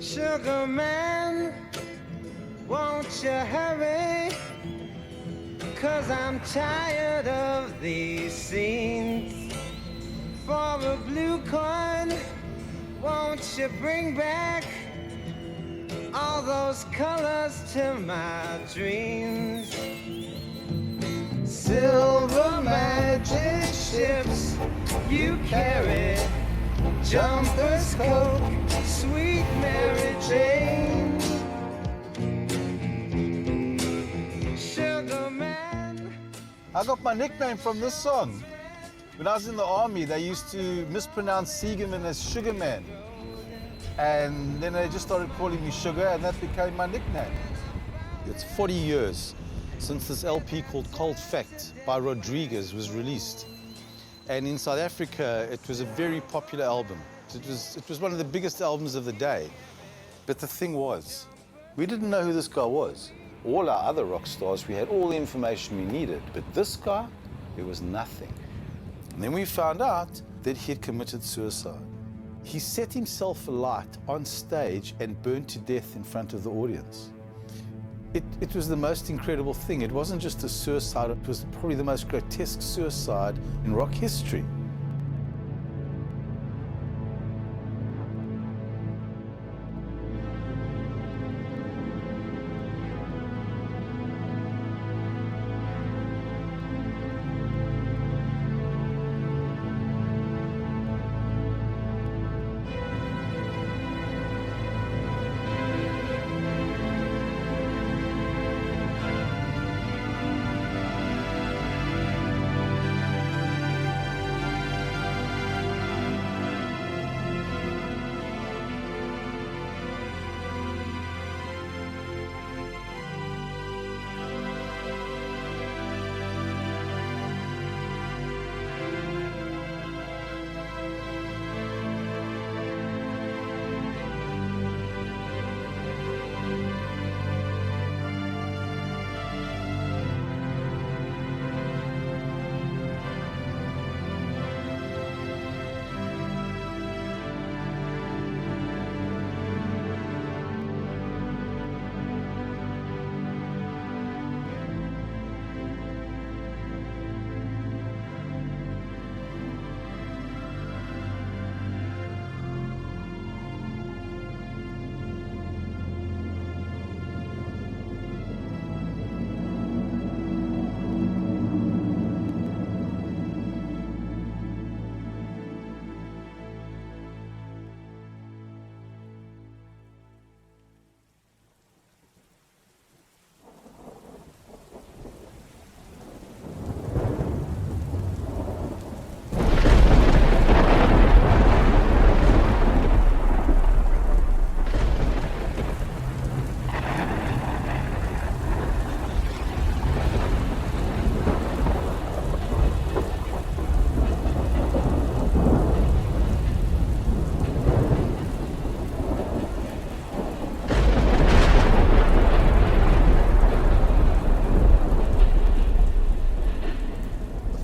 Sugar man, won't you hurry? 'Cause I'm tired of these scenes. For a blue coin, won't you bring back all those colors to my dreams? Silver magic ships you carry, jumpers, Coke, sweet Mary Jane. Sugar man. I got my nickname from this song. When I was in the army, they used to mispronounce Siegerman as Sugarman. And then they just started calling me Sugar, and that became my nickname. It's 40 years since this LP called Cold Fact by Rodriguez was released. And in South Africa, it was a very popular album. It was one of the biggest albums of the day. But the thing was, we didn't know who this guy was. All our other rock stars, we had all the information we needed. But this guy, there was nothing. And then we found out that he had committed suicide. He set himself alight on stage and burned to death in front of the audience. It was the most incredible thing. It wasn't just a suicide, it was probably the most grotesque suicide in rock history.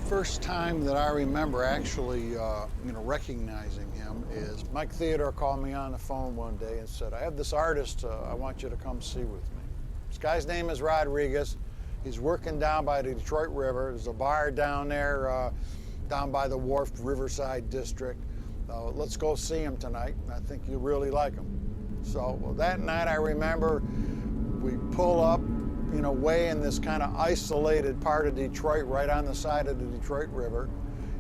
First time that I remember actually recognizing him is Mike Theodore called me on the phone one day and said, I have this artist I want you to come see with me. This guy's name is Rodriguez. He's working down by the Detroit River. There's a bar down there, down by the wharf, Riverside District. Let's go see him tonight. I think you'll really like him. So that night I remember we pull up, way in this kind of isolated part of Detroit, right on the side of the Detroit River.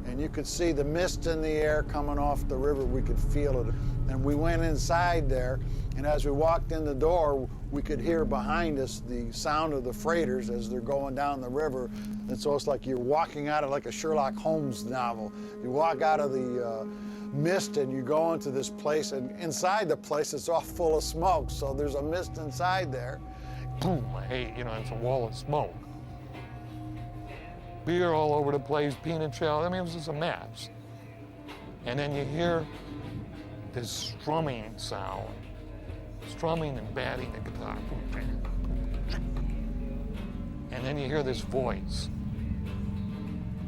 And you could see the mist in the air coming off the river. We could feel it. And we went inside there, and as we walked in the door, we could hear behind us the sound of the freighters as they're going down the river. And so it's like you're walking out of like a Sherlock Holmes novel. You walk out of the mist and you go into this place, and inside the place it's all full of smoke. So there's a mist inside there. Boom, hey, it's a wall of smoke. Beer all over the place, peanut shell, it was just a mess. And then you hear this strumming sound, strumming and batting the guitar. And then you hear this voice,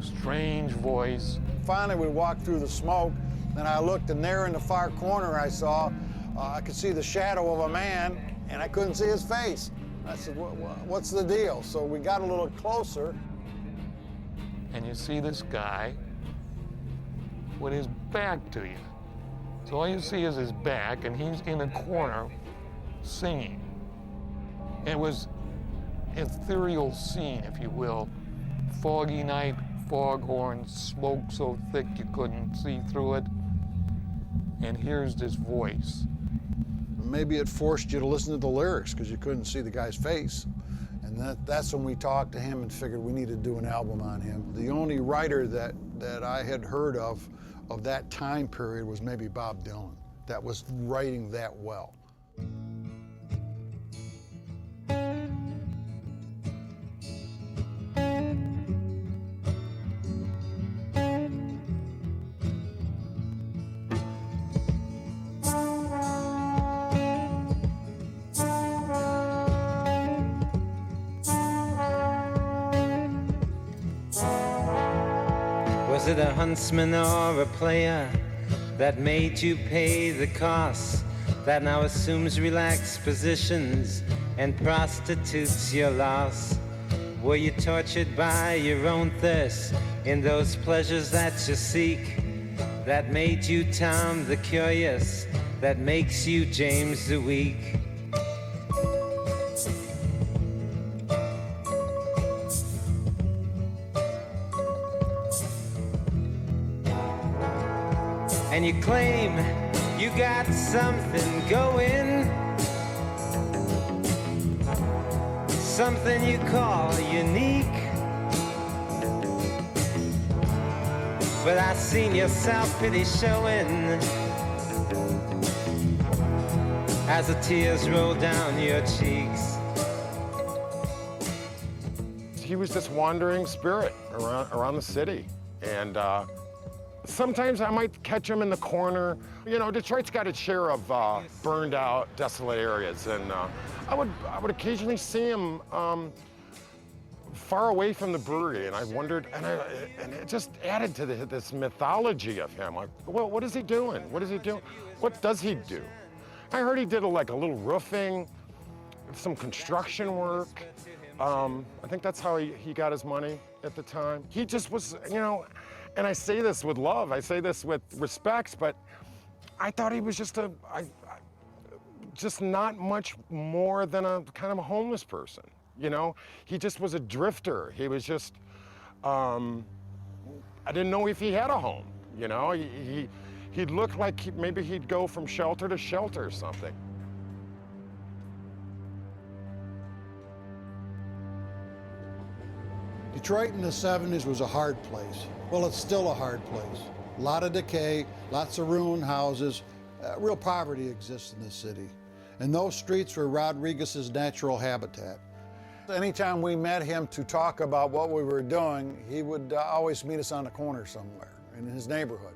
strange voice. Finally, we walked through the smoke, and I looked, and there in the far corner I saw I could see the shadow of a man, and I couldn't see his face. I said, what's the deal? So we got a little closer. And you see this guy with his back to you. So all you see is his back, and he's in a corner singing. It was an ethereal scene, if you will. Foggy night, foghorn, smoke so thick you couldn't see through it. And here's this voice. Maybe it forced you to listen to the lyrics because you couldn't see the guy's face. And that's when we talked to him and figured we needed to do an album on him. The only writer that I had heard of that time period was maybe Bob Dylan, that was writing that well. Was it a huntsman or a player that made you pay the cost, that now assumes relaxed positions and prostitutes your loss? Were you tortured by your own thirst in those pleasures that you seek, that made you Tom the Curious, that makes you James the Weak? And you claim you got something going, something you call unique. But I seen your self-pity showing as the tears roll down your cheeks. He was this wandering spirit around the city, and sometimes I might catch him in the corner. You know, Detroit's got its share of burned out, desolate areas, and I would occasionally see him far away from the brewery, and I wondered, and it just added to this mythology of him. Like, well, what is he doing? What is he doing? What does he do? I heard he did a little roofing, some construction work. I think that's how he got his money at the time. He just was, you know. And I say this with love, I say this with respect, but I thought he was just just not much more than a kind of a homeless person, you know? He just was a drifter. He was just, I didn't know if he had a home, you know? He'd look like maybe he'd go from shelter to shelter or something. Detroit in the 70s was a hard place. Well, it's still a hard place. A lot of decay, lots of ruined houses. Real poverty exists in the city. And those streets were Rodriguez's natural habitat. Anytime we met him to talk about what we were doing, he would always meet us on the corner somewhere in his neighborhood.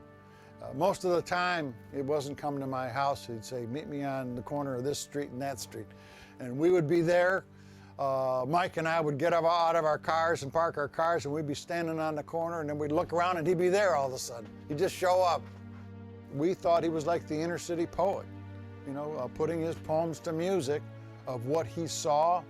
Most of the time, he wasn't coming to my house. He'd say, meet me on the corner of this street and that street. And we would be there. Mike and I would get out of our cars and park our cars, and we'd be standing on the corner, and then we'd look around and he'd be there all of a sudden. He'd just show up. We thought he was like the inner city poet, you know, putting his poems to music of what he saw,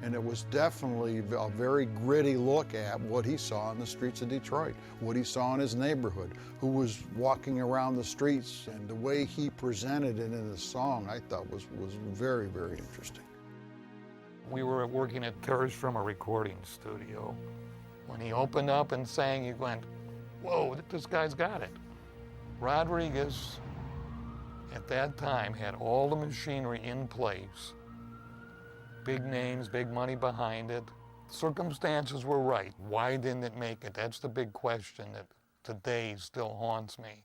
and it was definitely a very gritty look at what he saw in the streets of Detroit, what he saw in his neighborhood, who was walking around the streets, and the way he presented it in his song I thought was very, very interesting. We were working at Cars from a recording studio. When he opened up and sang, you went, whoa, this guy's got it. Rodriguez, at that time, had all the machinery in place. Big names, big money behind it. Circumstances were right. Why didn't it make it? That's the big question that today still haunts me.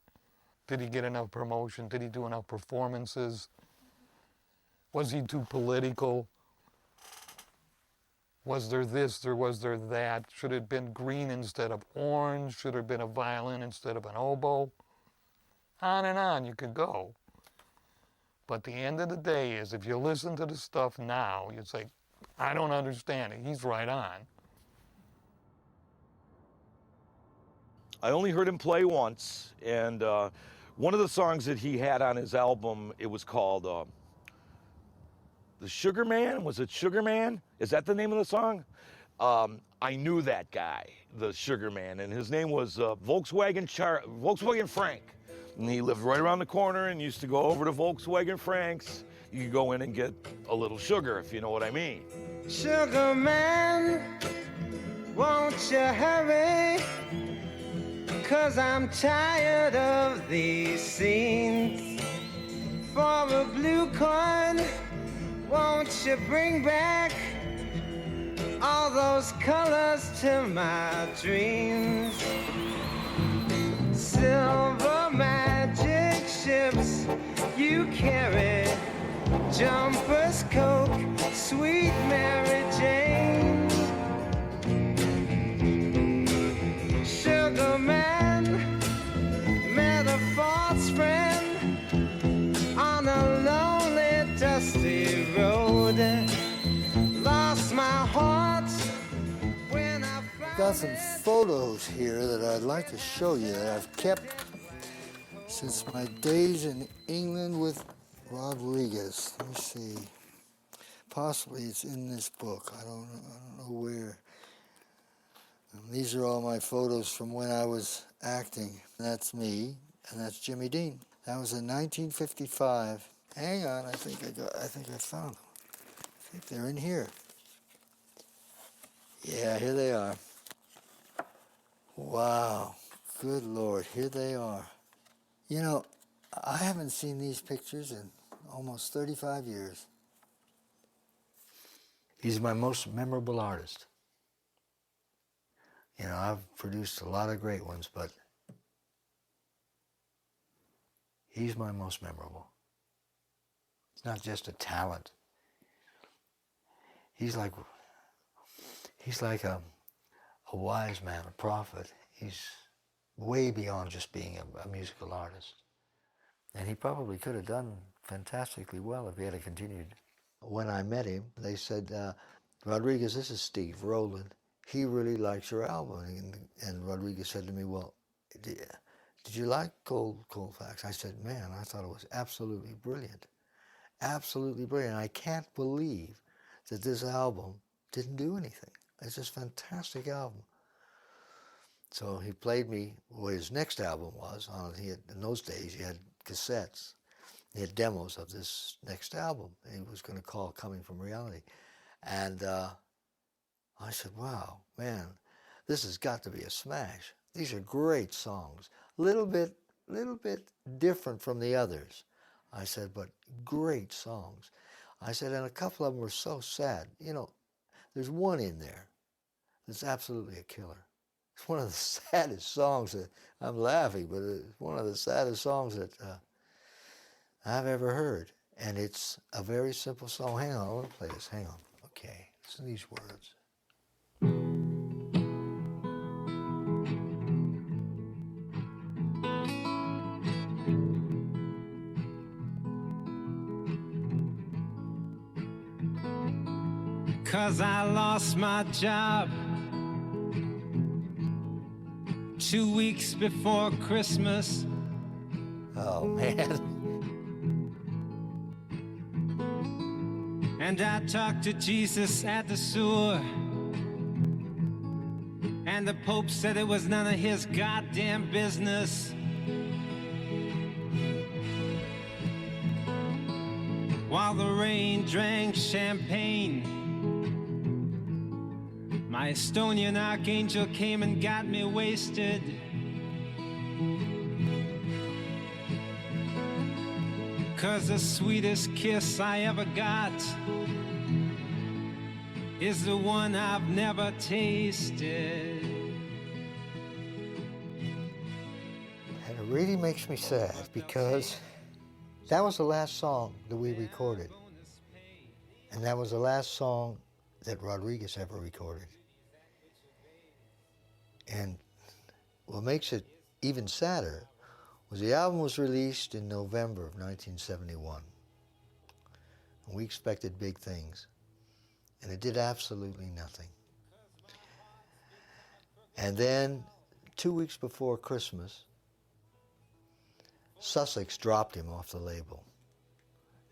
Did he get enough promotion? Did he do enough performances? Was he too political? Was there this, or was there that? Should it have been green instead of orange? Should it have been a violin instead of an oboe? On and on you could go. But the end of the day is, if you listen to the stuff now, you'd say, I don't understand it. He's right on. I only heard him play once, and One of the songs that he had on his album, it was called The Sugar Man. Was it Sugar Man? Is that the name of the song? I knew that guy, the Sugar Man, and his name was Volkswagen Frank. And he lived right around the corner and used to go over to Volkswagen Frank's. You could go in and get a little sugar, if you know what I mean. Sugar man, won't you hurry? 'Cause I'm tired of these scenes. For a blue coin, won't you bring back all those colors to my dreams? Silver magic ships you carry, jumpers, Coke, sweet Mary Jane. Sugar man, met a false friend on a lonely, dusty road. Lost my heart when I found Got some photos here that I'd like to show you that I've kept since my days in England with Rodriguez. Let me see. Possibly it's in this book. I don't know where. And these are all my photos from when I was acting. That's me, and that's Jimmy Dean. That was in 1955. Hang on, I think I found them. I think they're in here. Yeah, here they are. Wow, good Lord, here they are. You know, I haven't seen these pictures in almost 35 years. He's my most memorable artist. You know, I've produced a lot of great ones, but he's my most memorable. It's not just a talent. He's like a wise man, a prophet. He's way beyond just being a musical artist. And he probably could have done fantastically well if he had continued. When I met him, they said, Rodriguez, this is Steve Rowland. He really likes your album. And Rodriguez said to me, well, did you like Cold Facts? I said, man, I thought it was absolutely brilliant. Absolutely brilliant. I can't believe that this album didn't do anything. It's just a fantastic album. So he played me what his next album was. In those days, he had cassettes. He had demos of this next album. He was going to call Coming From Reality. And I said, wow, man, this has got to be a smash. These are great songs. Little bit different from the others. I said, but great songs. I said, and a couple of them were so sad. You know, there's one in there that's absolutely a killer. It's one of the saddest songs that, I'm laughing, but it's one of the saddest songs that I've ever heard. And it's a very simple song. Hang on, I want to play this. Hang on. Okay, listen to these words. Cause I lost my job 2 weeks before Christmas. Oh, man. And I talked to Jesus at the sewer. And the Pope said it was none of his goddamn business. While the rain drank champagne, my Estonian archangel came and got me wasted. Cause the sweetest kiss I ever got is the one I've never tasted. And it really makes me sad because that was the last song that we recorded. And that was the last song that Rodriguez ever recorded. And what makes it even sadder was the album was released in November of 1971. And we expected big things. And it did absolutely nothing. And then 2 weeks before Christmas, Sussex dropped him off the label.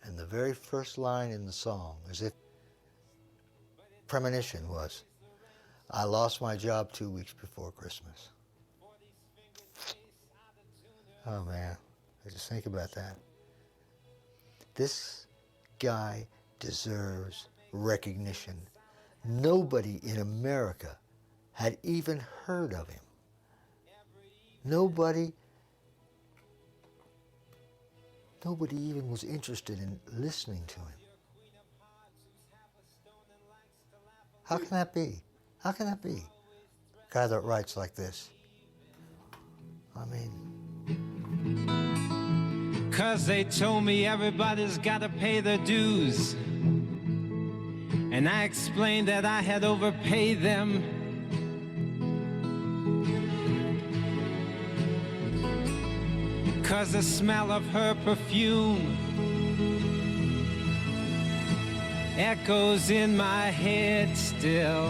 And the very first line in the song, as if premonition, was, "I lost my job 2 weeks before Christmas." Oh man, I just think about that. This guy deserves recognition. Nobody in America had even heard of him. Nobody even was interested in listening to him. How can that be? How can that be? A guy that writes like this. I mean... 'Cause they told me everybody's gotta pay their dues. And I explained that I had overpaid them. 'Cause the smell of her perfume echoes in my head still.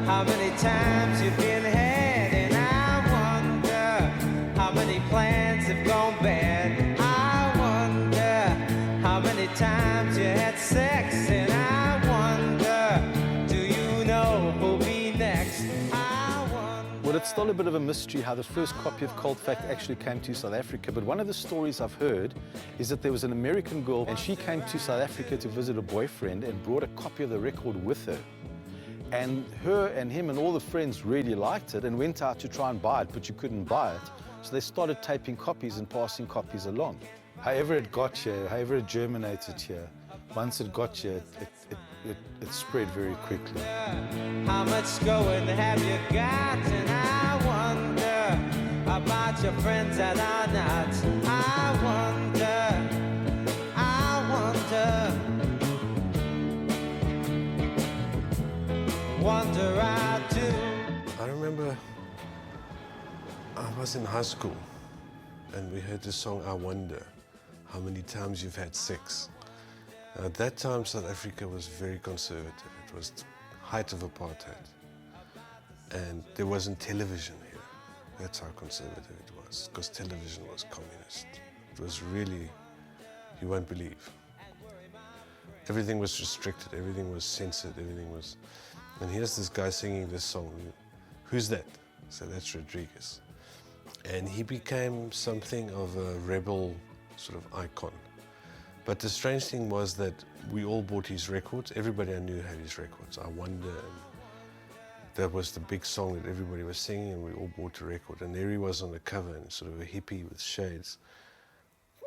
How many times you've been had, and I wonder how many plans have gone bad. I wonder how many times you had sex, and I wonder, do you know who'll be next? I wonder. Well, it's still a bit of a mystery how the first copy of Cold Fact actually came to South Africa, but one of the stories I've heard is that there was an American girl and she came to South Africa to visit a boyfriend and brought a copy of the record with her. And her and him and all the friends really liked it and went out to try and buy it, but you couldn't buy it. So they started taping copies and passing copies along. However it got here, however it germinated here, once it got here, it spread very quickly. How much going have you got? And I wonder about your friends that are not. I wonder. Wonder I do. I remember I was in high school and we heard the song I Wonder, how many times you've had sex. Now, at that time South Africa was very conservative. It was the height of apartheid. And there wasn't television here. That's how conservative it was, because television was communist. It was really, you won't believe. Everything was restricted, everything was censored, everything was... And here's this guy singing this song. Who's that? So that's Rodriguez. And he became something of a rebel sort of icon. But the strange thing was that we all bought his records. Everybody I knew had his records. I Wonder, and that was the big song that everybody was singing, and we all bought a record. And there he was on the cover, and sort of a hippie with shades.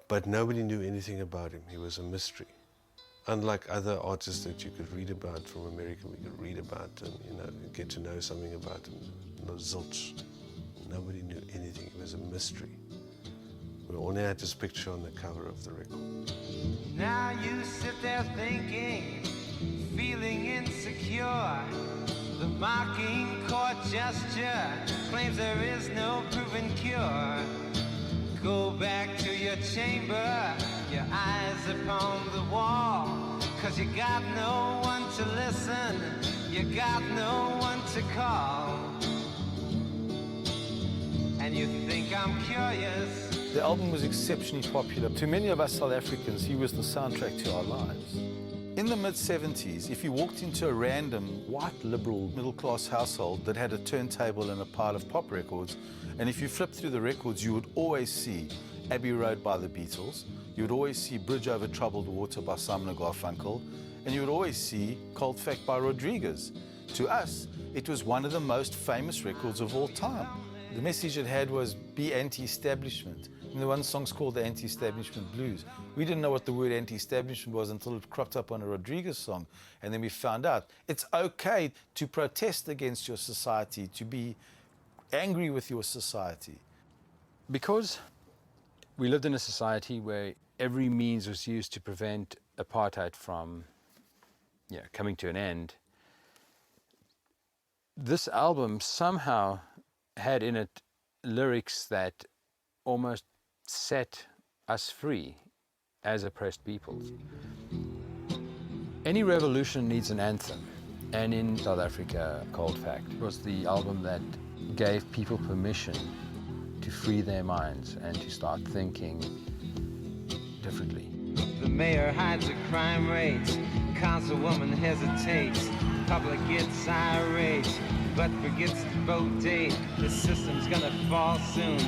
But nobody knew anything about him. He was a mystery. Unlike other artists that you could read about from America, we could read about and get to know something about him. No zilch. Nobody knew anything. It was a mystery. We only had this picture on the cover of the record. Now you sit there thinking, feeling insecure. The mocking court gesture claims there is no proven cure. Go back to your chamber, your eyes upon the wall, 'cause you got no one to listen, you got no one to call. And you think I'm curious. The album was exceptionally popular. To many of us South Africans, he was the soundtrack to our lives. In the mid-70s, if you walked into a random white liberal middle-class household that had a turntable and a pile of pop records, and if you flipped through the records, you would always see Abbey Road by the Beatles, you would always see Bridge Over Troubled Water by Simon & Garfunkel, and you would always see Cold Fact by Rodriguez. To us, it was one of the most famous records of all time. The message it had was be anti-establishment, And the one song's called the Anti-Establishment Blues. We didn't know what the word anti-establishment was until it cropped up on a Rodriguez song. And then we found out it's okay to protest against your society, to be angry with your society. Because we lived in a society where every means was used to prevent apartheid from coming to an end, this album somehow had in it lyrics that almost set us free as oppressed peoples. Any revolution needs an anthem, and in South Africa, Cold Fact was the album that gave people permission to free their minds and to start thinking differently. The mayor hides the crime rates, councilwoman hesitates, public gets irate, but forgets the vote date. The system's gonna fall soon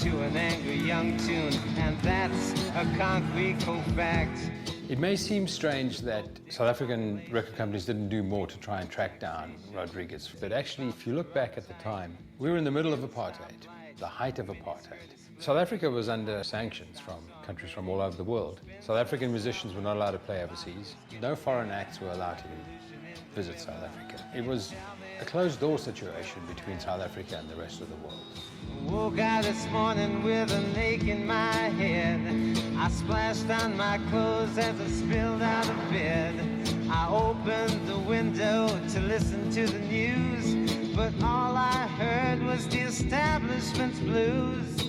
to an angry young tune, and that's a concrete cold fact. It may seem strange that South African record companies didn't do more to try and track down Rodriguez, but actually, if you look back at the time, we were in the middle of apartheid, the height of apartheid. South Africa was under sanctions from countries from all over the world. South African musicians were not allowed to play overseas. No foreign acts were allowed to visit South Africa. It was a closed-door situation between South Africa and the rest of the world. Woke out this morning with an ache in my head. I splashed on my clothes as I spilled out of bed. I opened the window to listen to the news, but all I heard was the establishment's blues.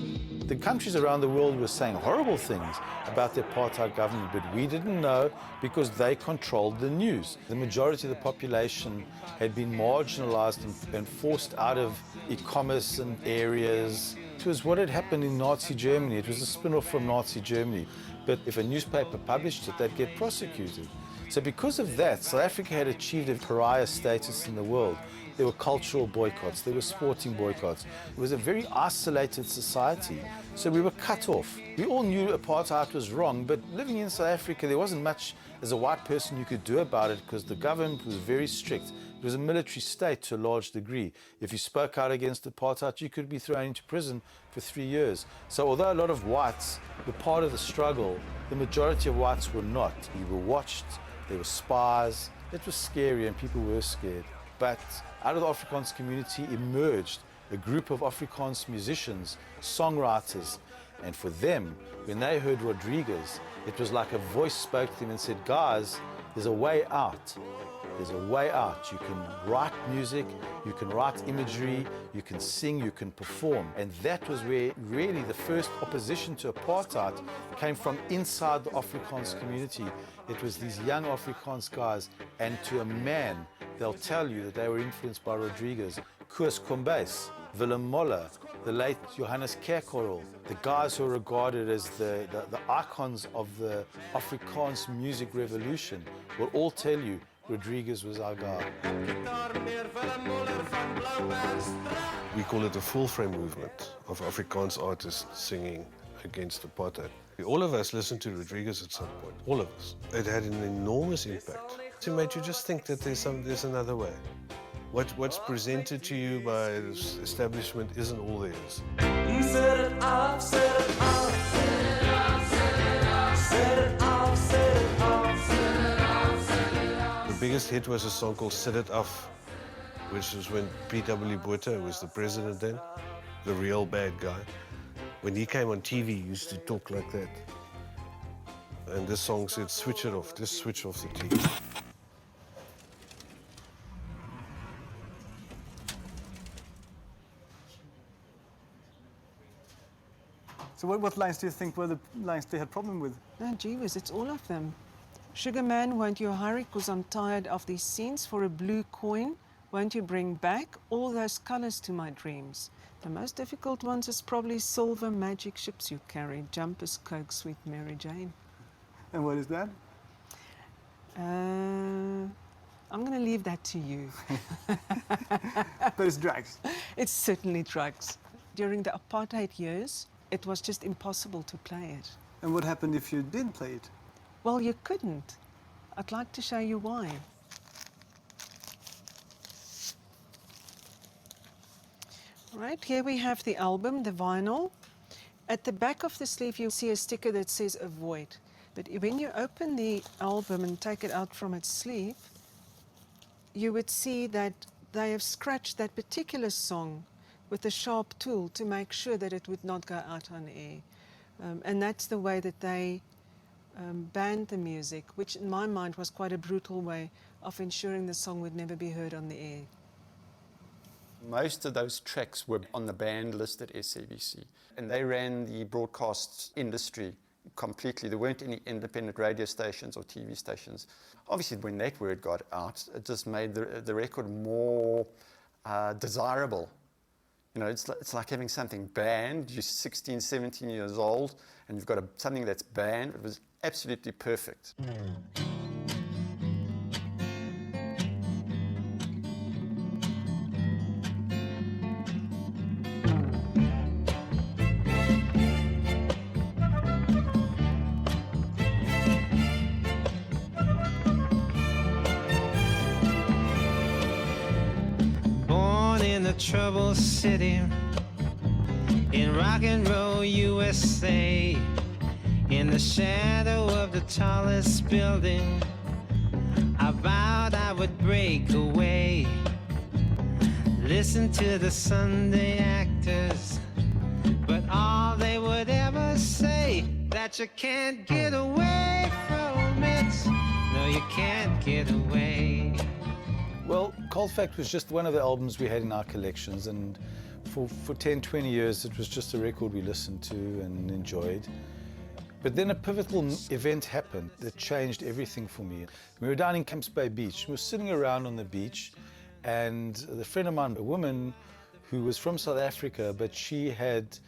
The countries around the world were saying horrible things about the apartheid government, but we didn't know because they controlled the news. The majority of the population had been marginalized and forced out of e-commerce and areas. It was what had happened in Nazi Germany. It was a spin-off from Nazi Germany. But if a newspaper published it, they'd get prosecuted. So because of that, South Africa had achieved a pariah status in the world. There were cultural boycotts, there were sporting boycotts. It was a very isolated society, so we were cut off. We all knew apartheid was wrong, but living in South Africa, there wasn't much as a white person you could do about it because the government was very strict. It was a military state to a large degree. If you spoke out against apartheid, you could be thrown into prison for 3 years. So although a lot of whites were part of the struggle, the majority of whites were not. You were watched, there were spies. It was scary and people were scared. But out of the Afrikaans community emerged a group of Afrikaans musicians, songwriters, and for them, when they heard Rodriguez, it was like a voice spoke to them and said, guys, there's a way out. There's a way out. You can write music, you can write imagery, you can sing, you can perform. And that was where really the first opposition to apartheid came from inside the Afrikaans community. It was these young Afrikaans guys, and to a man, they'll tell you that they were influenced by Rodriguez, Koos Kombuis, Willem Moller, the late Johannes Kerkorrel, the guys who are regarded as the icons of the Afrikaans music revolution will all tell you Rodriguez was our guy. We call it a full-frame movement of Afrikaans artists singing against apartheid. All of us listened to Rodriguez at some point, all of us. It had an enormous impact. It made you just think that there's another way. What's presented to you by this establishment isn't all there is. Set it off, set it off, set it off, set it off, set it off, set it off, set it off, set it off. The biggest hit was a song called Set It Off, which was when P.W. Botha was the president then, the real bad guy. When he came on TV, he used to talk like that. And this song said, switch it off, just switch off the TV. So what lines do you think were the lines they had problem with? No, gee whiz, it's all of them. Sugar man, won't you hurry, 'cause I'm tired of these scenes. For a blue coin, won't you bring back all those colors to my dreams? The most difficult ones is probably silver magic ships you carry, jumpers, coke, sweet Mary Jane. And what is that? I'm going to leave that to you. But it's drugs. It's certainly drugs. During the apartheid years, it was just impossible to play it. And what happened if you did play it? Well, you couldn't. I'd like to show you why. Right, here we have the album, the vinyl. At the back of the sleeve, you see a sticker that says avoid. But when you open the album and take it out from its sleeve, you would see that they have scratched that particular song with a sharp tool to make sure that it would not go out on air. And that's the way that they banned the music, which in my mind was quite a brutal way of ensuring the song would never be heard on the air. Most of those tracks were on the banned list at SABC, and they ran the broadcast industry completely. There weren't any independent radio stations or TV stations. Obviously, when that word got out, it just made the record more desirable. You know, it's like having something banned. You're 16, 17 years old, and you've got something that's banned. It was absolutely perfect. Born in a troubled city, in rock and roll USA, in the shadow of the tallest building, I vowed I would break away. Listen to the Sunday actors, but all they would ever say, that you can't get away from it. No, you can't get away. Well, Cold Fact was just one of the albums we had in our collections, and for 10, 20 years it was just a record we listened to and enjoyed. But then a pivotal event happened that changed everything for me. We were down in Camps Bay Beach. We were sitting around on the beach, and a friend of mine, a woman who was from South Africa, but she had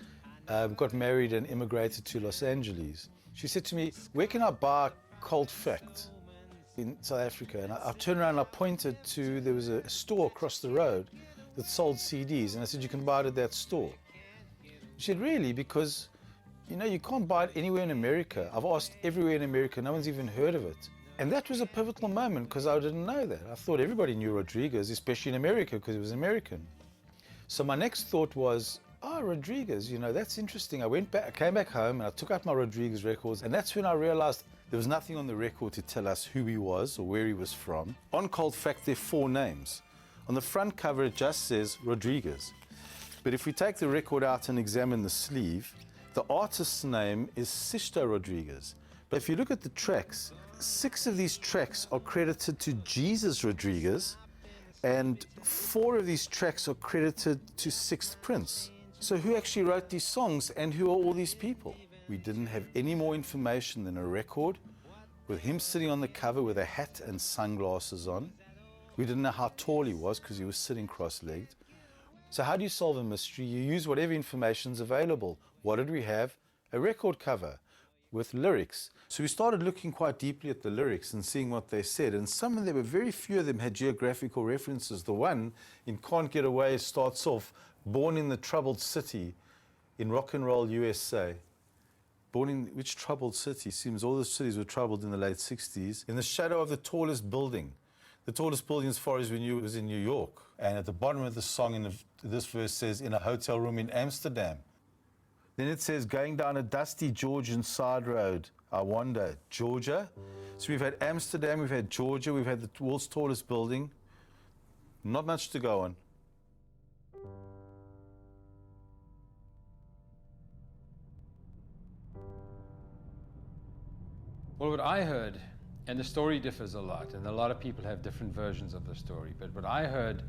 got married and immigrated to Los Angeles. She said to me, "Where can I buy Cold Fact in South Africa?" And I turned around and I pointed to, there was a store across the road that sold CDs, and I said, "You can buy it at that store." She said, "Really? Because, you know, you can't buy it anywhere in America. I've asked everywhere in America, no one's even heard of it." And that was a pivotal moment, because I didn't know that. I thought everybody knew Rodriguez, especially in America, because he was American. So my next thought was, Rodriguez, you know, that's interesting. I came back home and I took out my Rodriguez records, and that's when I realized there was nothing on the record to tell us who he was or where he was from. On Cold Fact, there are 4 names. On the front cover, it just says Rodriguez. But if we take the record out and examine the sleeve, the artist's name is Sisto Rodriguez. But if you look at the tracks, 6 of these tracks are credited to Jesus Rodriguez, and 4 of these tracks are credited to Sixth Prince. So who actually wrote these songs, and who are all these people? We didn't have any more information than a record with him sitting on the cover with a hat and sunglasses on. We didn't know how tall he was because he was sitting cross-legged. So how do you solve a mystery? You use whatever information's available. What did we have? A record cover with lyrics. So we started looking quite deeply at the lyrics and seeing what they said, and some of them, very few of them, had geographical references. The one in Can't Get Away starts off, "Born in the troubled city in rock and roll USA." Born in which troubled city? Seems all the cities were troubled in the late 60s. In the shadow of the tallest building. The tallest building, as far as we knew, was in New York. And at the bottom of the song, this verse says, "In a hotel room in Amsterdam." Then it says, "Going down a dusty Georgian side road, I wonder." Georgia. So we've had Amsterdam, we've had Georgia, we've had the world's tallest building. Not much to go on. Well, what I heard, and the story differs a lot, and a lot of people have different versions of the story, but what I heard,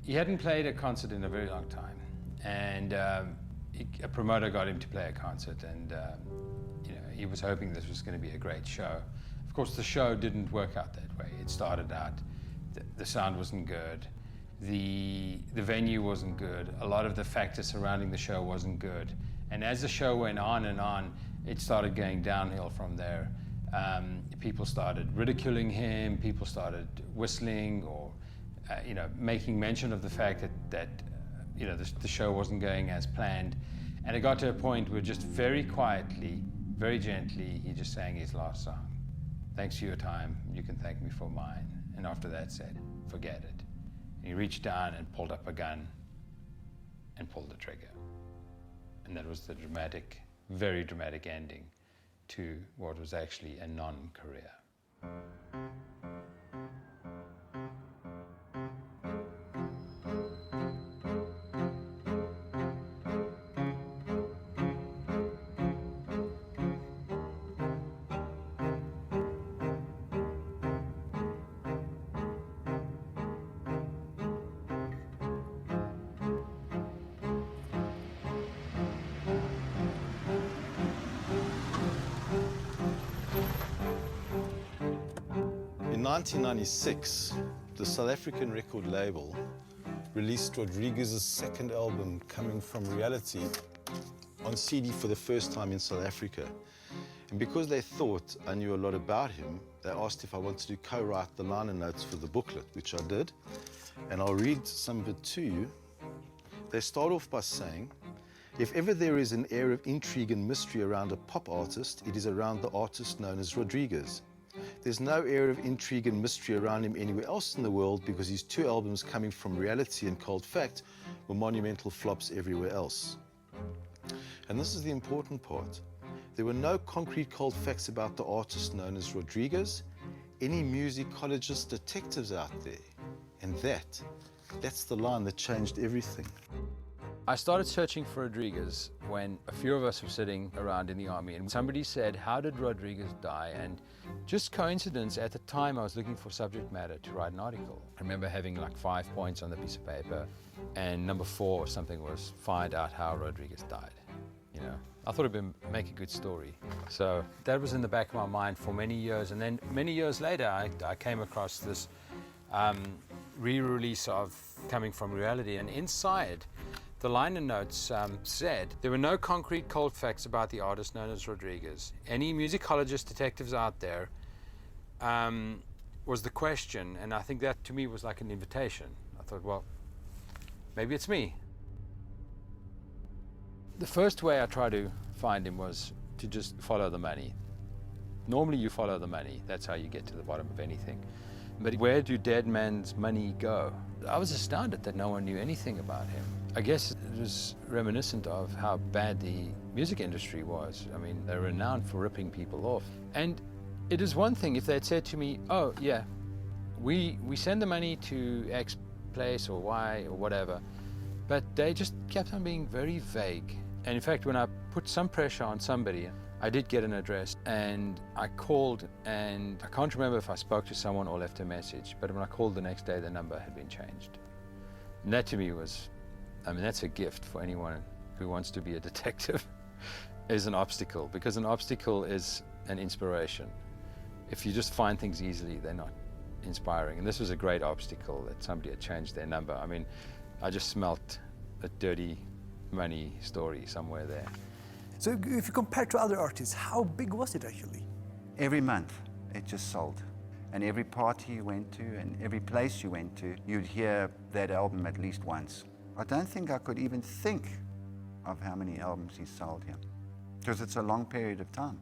he hadn't played a concert in a very long time, and a promoter got him to play a concert, and you know, he was hoping this was going to be a great show. Of course, the show didn't work out that way. It started out, the sound wasn't good, the venue wasn't good, a lot of the factors surrounding the show wasn't good, and as the show went on and on, it started going downhill from there. People started ridiculing him, people started whistling, or you know, making mention of the fact that you know, the show wasn't going as planned. And it got to a point where just very quietly, very gently, he just sang his last song. "Thanks for your time, you can thank me for mine." And after that said, "Forget it." And he reached down and pulled up a gun and pulled the trigger. And that was the dramatic, very dramatic ending to what was actually a non-career. In 1996, the South African record label released Rodriguez's second album, Coming From Reality, on CD for the first time in South Africa. And because they thought I knew a lot about him, they asked if I wanted to co-write the liner notes for the booklet, which I did. And I'll read some of it to you. They start off by saying, if ever there is an air of intrigue and mystery around a pop artist, it is around the artist known as Rodriguez. There's no air of intrigue and mystery around him anywhere else in the world because his two albums, Coming From Reality and Cold Fact, were monumental flops everywhere else. And this is the important part. There were no concrete cold facts about the artist known as Rodriguez, any musicologist detectives out there. And that's the line that changed everything. I started searching for Rodriguez when a few of us were sitting around in the army and somebody said, how did Rodriguez die? And just coincidence, at the time I was looking for subject matter to write an article. I remember having like 5 points on the piece of paper and number 4 or something was find out how Rodriguez died. You know, I thought it'd make a good story. So that was in the back of my mind for many years. And then many years later, I came across this re-release of Coming From Reality, and inside the liner notes said, there were no concrete cold facts about the artist known as Rodriguez. Any musicologist detectives out there was the question, and I think that to me was like an invitation. I thought, well, maybe it's me. The first way I tried to find him was to just follow the money. Normally you follow the money, that's how you get to the bottom of anything. But where do dead man's money go? I was astounded that no one knew anything about him. I guess it was reminiscent of how bad the music industry was. I mean, they're renowned for ripping people off. And it is one thing if they'd said to me, oh yeah, we send the money to X place or Y or whatever, but they just kept on being very vague. And in fact, when I put some pressure on somebody, I did get an address and I called, and I can't remember if I spoke to someone or left a message, but when I called the next day, the number had been changed. And that to me was, I mean, that's a gift for anyone who wants to be a detective, is an obstacle, because an obstacle is an inspiration. If you just find things easily, they're not inspiring. And this was a great obstacle that somebody had changed their number. I mean, I just smelt a dirty money story somewhere there. So if you compare to other artists, how big was it actually? Every month it just sold. And every party you went to and every place you went to, you'd hear that album at least once. I don't think I could even think of how many albums he sold here, because it's a long period of time.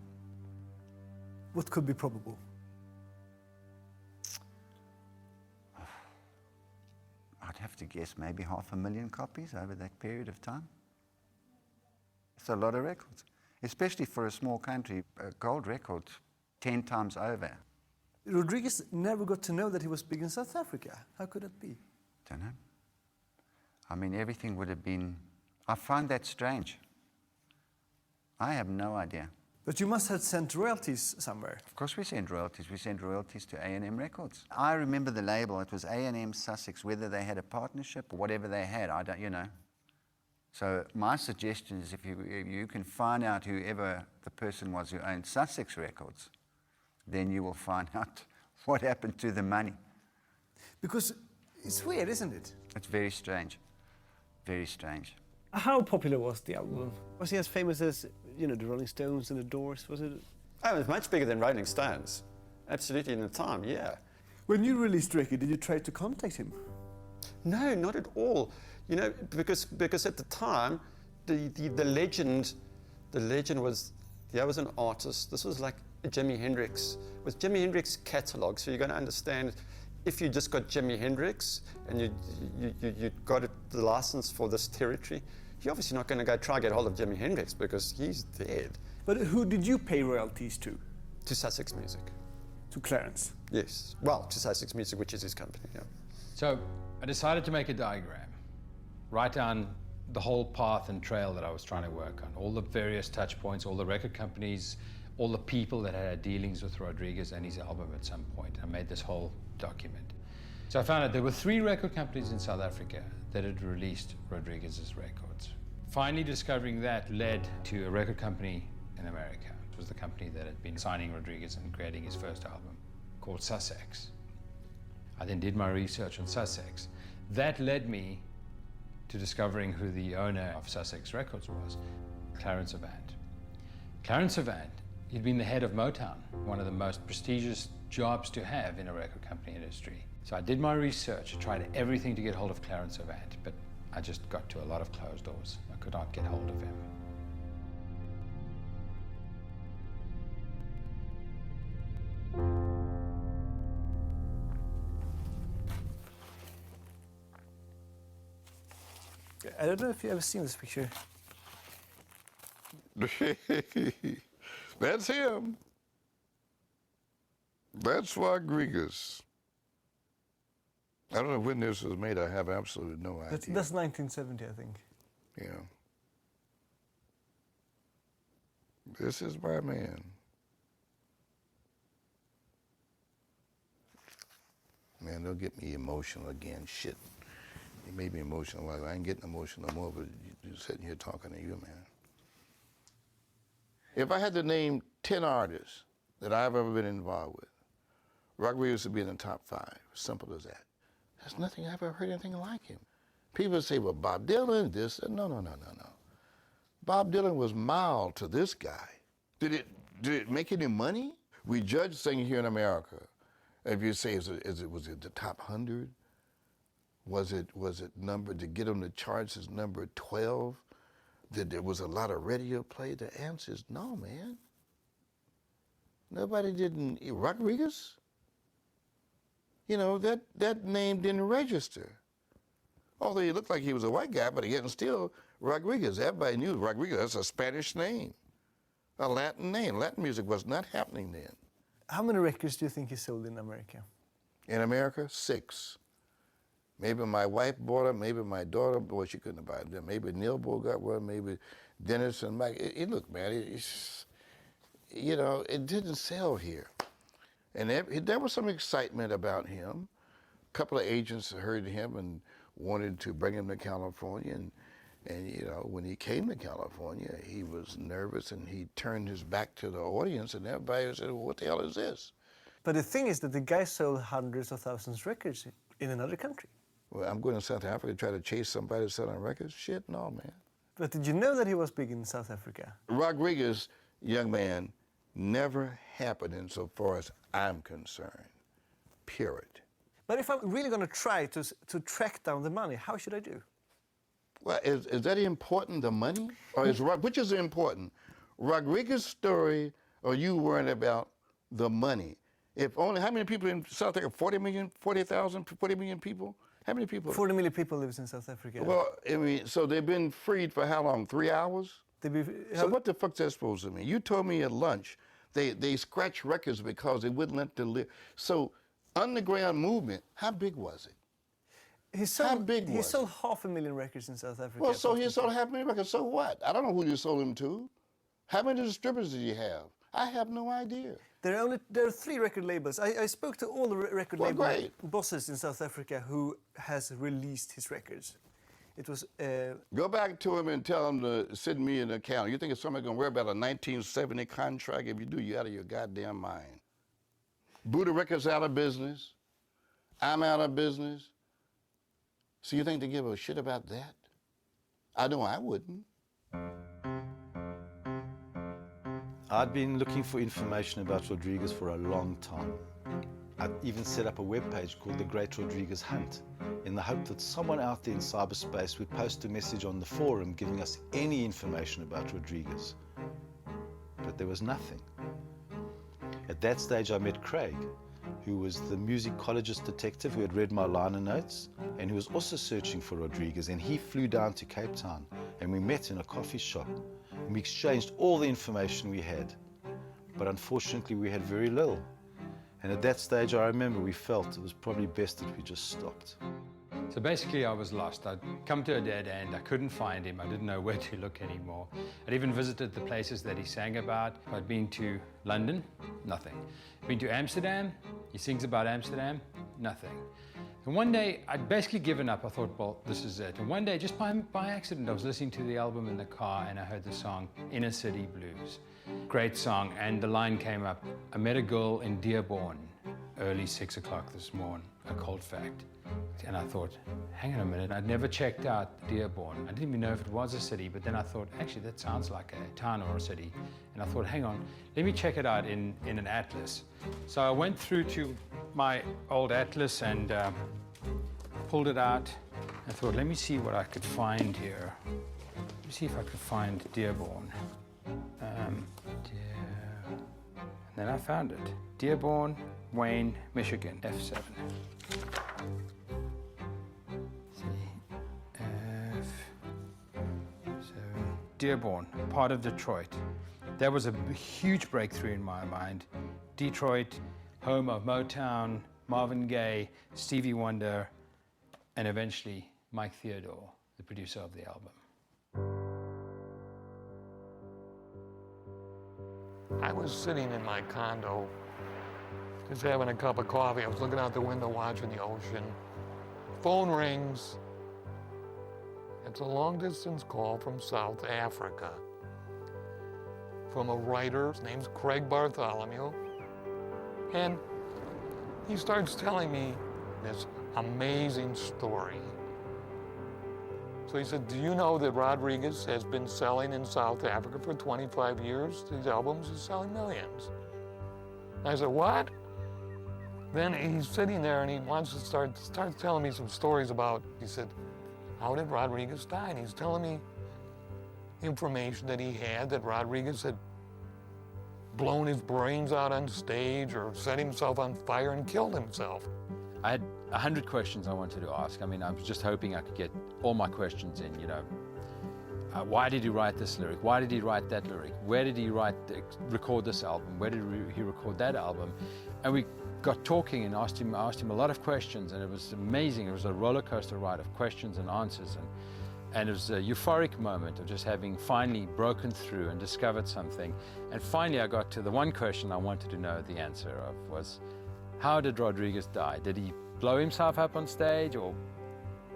What could be probable? I'd have to guess maybe 500,000 copies over that period of time. It's a lot of records, especially for a small country. A gold record 10 times over. Rodriguez never got to know that he was big in South Africa. How could that be? Don't know. I mean, everything would have been... I find that strange. I have no idea. But you must have sent royalties somewhere. Of course we send royalties. We send royalties to A&M Records. I remember the label. It was A&M Sussex, whether they had a partnership or whatever they had. I don't, you know. So my suggestion is if you can find out whoever the person was who owned Sussex Records, then you will find out what happened to the money. Because it's weird, isn't it? It's very strange. Very strange. How popular was the album? Was he as famous as, you know, the Rolling Stones and the Doors? Was it? Oh, it was much bigger than Rolling Stones. Absolutely, in the time, yeah. When you released the record, did you try to contact him? No, not at all. You know, because at the time, the legend was, there was an artist. This was like Jimi Hendrix. It was Jimi Hendrix catalog. So you're going to understand, if you just got Jimi Hendrix and you got the license for this territory, You're obviously not going to go try to get hold of Jimi Hendrix because he's dead. But who did you pay royalties to? To Sussex Music. To Clarence? Yes. Well, to Sussex Music, which is his company, yeah. So I decided to make a diagram, write down the whole path and trail that I was trying to work on, all the various touch points, all the record companies, all the people that had dealings with Rodriguez and his album at some point. I made this whole document. So I found out there were 3 record companies in South Africa that had released Rodriguez's records. Finally discovering that led to a record company in America. It was the company that had been signing Rodriguez and creating his first album, called Sussex. I then did my research on Sussex. That led me to discovering who the owner of Sussex Records was, Clarence Avant. Clarence Avant, he'd been the head of Motown, one of the most prestigious jobs to have in a record company industry. So I did my research, I tried everything to get hold of Clarence Avant, but I just got to a lot of closed doors. I could not get hold of him. I don't know if you've ever seen this picture. That's him. That's Rodriguez. I don't know when this was made. I have absolutely no idea. That's 1970, I think. Yeah. This is my man. Man, don't get me emotional again. Shit. You made me emotional. I ain't getting emotional no more, but you're sitting here talking to you, man. If I had to name 10 artists that I've ever been involved with, Rodriguez would be in the top 5. Simple as that. There's nothing I've ever heard anything like him. People say, well, Bob Dylan, this. No. Bob Dylan was mild to this guy. Did it make any money? We judge singing here in America. If you say, was it the top 100? Was it numbered to get on the charts as number 12? That there was a lot of radio play? The answer is no, man. Nobody didn't. Rodriguez? You know, that name didn't register. Although he looked like he was a white guy, but yet still Rodriguez. Everybody knew Rodriguez. That's a Spanish name, a Latin name. Latin music was not happening then. How many records do you think he sold in America? In America, 6. Maybe my wife bought them, maybe my daughter, boy, she couldn't buy them. Maybe Neil Bo got one, maybe Dennis and Mike. Look, man, you know, it didn't sell here. And there was some excitement about him. A couple of agents heard him and wanted to bring him to California. And you know, when he came to California, he was nervous and he turned his back to the audience and everybody said, well, what the hell is this? But the thing is that the guy sold hundreds of thousands of records in another country. Well, I'm going to South Africa to try to chase somebody selling records? Shit, no, man. But did you know that he was big in South Africa? Rodriguez, young man, never happened insofar as I'm concerned, period. But if I'm really going to try to track down the money, how should I do? Well, is that important, the money? Or which is important? Rodriguez's story, or you worrying about the money? If only, how many people in South Africa? 40 million, 40,000, 40 million people? How many people? 40 million people lives in South Africa. Well, I mean, so they've been freed for how long? 3 hours? So what the fuck's that supposed to mean? You told me at lunch they scratched records because they wouldn't let them live. So underground movement, how big was it? He sold 500,000 records in South Africa. Well, so he sold 500,000 records, so what? I don't know who you sold them to. How many distributors did you have? I have no idea. There are 3 record labels. I spoke to all the record label bosses in South Africa who has released his records. It was... Go back to him and tell him to send me an account. You think if somebody's going to worry about a 1970 contract? If you do, you're out of your goddamn mind. Buddha Records out of business. I'm out of business. So you think they give a shit about that? I know I wouldn't. I'd been looking for information about Rodriguez for a long time. I'd even set up a webpage called The Great Rodriguez Hunt in the hope that someone out there in cyberspace would post a message on the forum giving us any information about Rodriguez. But there was nothing. At that stage, I met Craig, who was the musicologist detective who had read my liner notes, and who was also searching for Rodriguez, and he flew down to Cape Town, and we met in a coffee shop, and we exchanged all the information we had. But unfortunately, we had very little. And at that stage, I remember we felt it was probably best that we just stopped. So basically, I was lost. I'd come to a dead end. I couldn't find him. I didn't know where to look anymore. I'd even visited the places that he sang about. I'd been to London, nothing. Been to Amsterdam, he sings about Amsterdam, nothing. And one day, I'd basically given up. I thought, well, this is it. And one day, just by accident, I was listening to the album in the car, and I heard the song Inner City Blues. Great song, and the line came up, I met a girl in Dearborn, early 6 o'clock this morning, a cold fact. And I thought, hang on a minute, I'd never checked out Dearborn. I didn't even know if it was a city, but then I thought, actually, that sounds like a town or a city. And I thought, hang on, let me check it out in an atlas. So I went through to my old atlas and pulled it out. I thought, let me see what I could find here. Let me see if I could find Dearborn. And then I found it. Dearborn, Wayne, Michigan, F7. Dearborn, part of Detroit. That was a huge breakthrough in my mind. Detroit, home of Motown, Marvin Gaye, Stevie Wonder, and eventually Mike Theodore, the producer of the album. I was sitting in my condo, just having a cup of coffee. I was looking out the window, watching the ocean. Phone rings. It's a long-distance call from South Africa, from a writer. His name's Craig Bartholomew. And he starts telling me this amazing story. So he said, do you know that Rodriguez has been selling in South Africa for 25 years? These albums are selling millions. I said, what? Then he's sitting there and he wants to start telling me some stories about, he said, how did Rodriguez die? And he's telling me information that he had, that Rodriguez had blown his brains out on stage or set himself on fire and killed himself. I had 100 questions I wanted to ask. I mean, I was just hoping I could get all my questions in, you know. Why did he write this lyric? Why did he write that lyric? Where did he record this album? Where did he record that album? And we got talking and I asked him a lot of questions, and it was amazing. It was a roller coaster ride of questions and answers, and it was a euphoric moment of just having finally broken through and discovered something. And finally I got to the one question I wanted to know the answer of was, how did Rodriguez die? Did he blow himself up on stage, or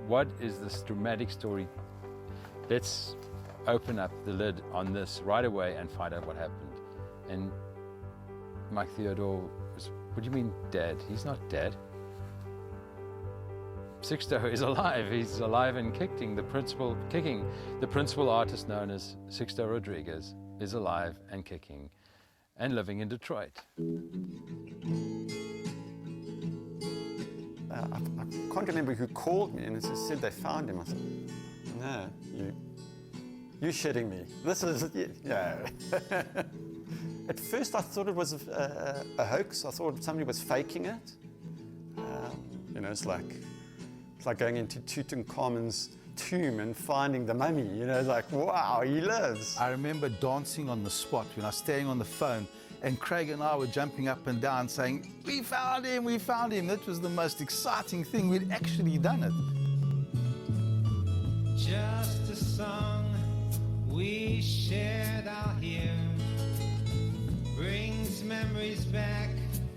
what is this dramatic story? Let's open up the lid on this right away and find out what happened. And Mike Theodore was, what do you mean dead? He's not dead. Sixto is alive. He's alive and kicking. The principal artist known as Sixto Rodriguez is alive and kicking and living in Detroit. I can't remember who called me and said they found him. I said, no, you're shitting me. This is, yeah. At first I thought it was a hoax. I thought somebody was faking it. You know, it's like going into Tutankhamun's tomb and finding the mummy. You know, like, wow, he lives. I remember dancing on the spot when I was staying on the phone, and Craig and I were jumping up and down saying, we found him, we found him. That was the most exciting thing. We'd actually done it. Just a song we shared out here brings memories back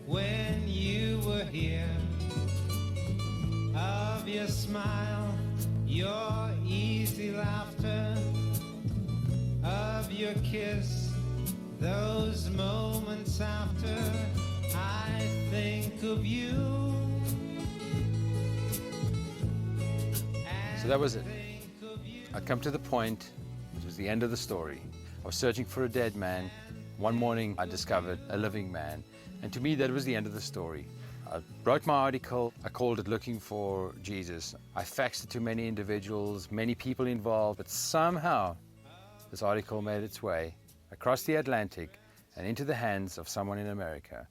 when you were here, of your smile, your easy laughter, of your kiss, those moments after I think of you. So that was it. I'd come to the point, it was the end of the story. I was searching for a dead man. One morning I discovered a living man, and to me that was the end of the story. I wrote my article, I called it Looking for Jesus. I faxed it to many individuals, many people involved, but somehow this article made its way across the Atlantic and into the hands of someone in America.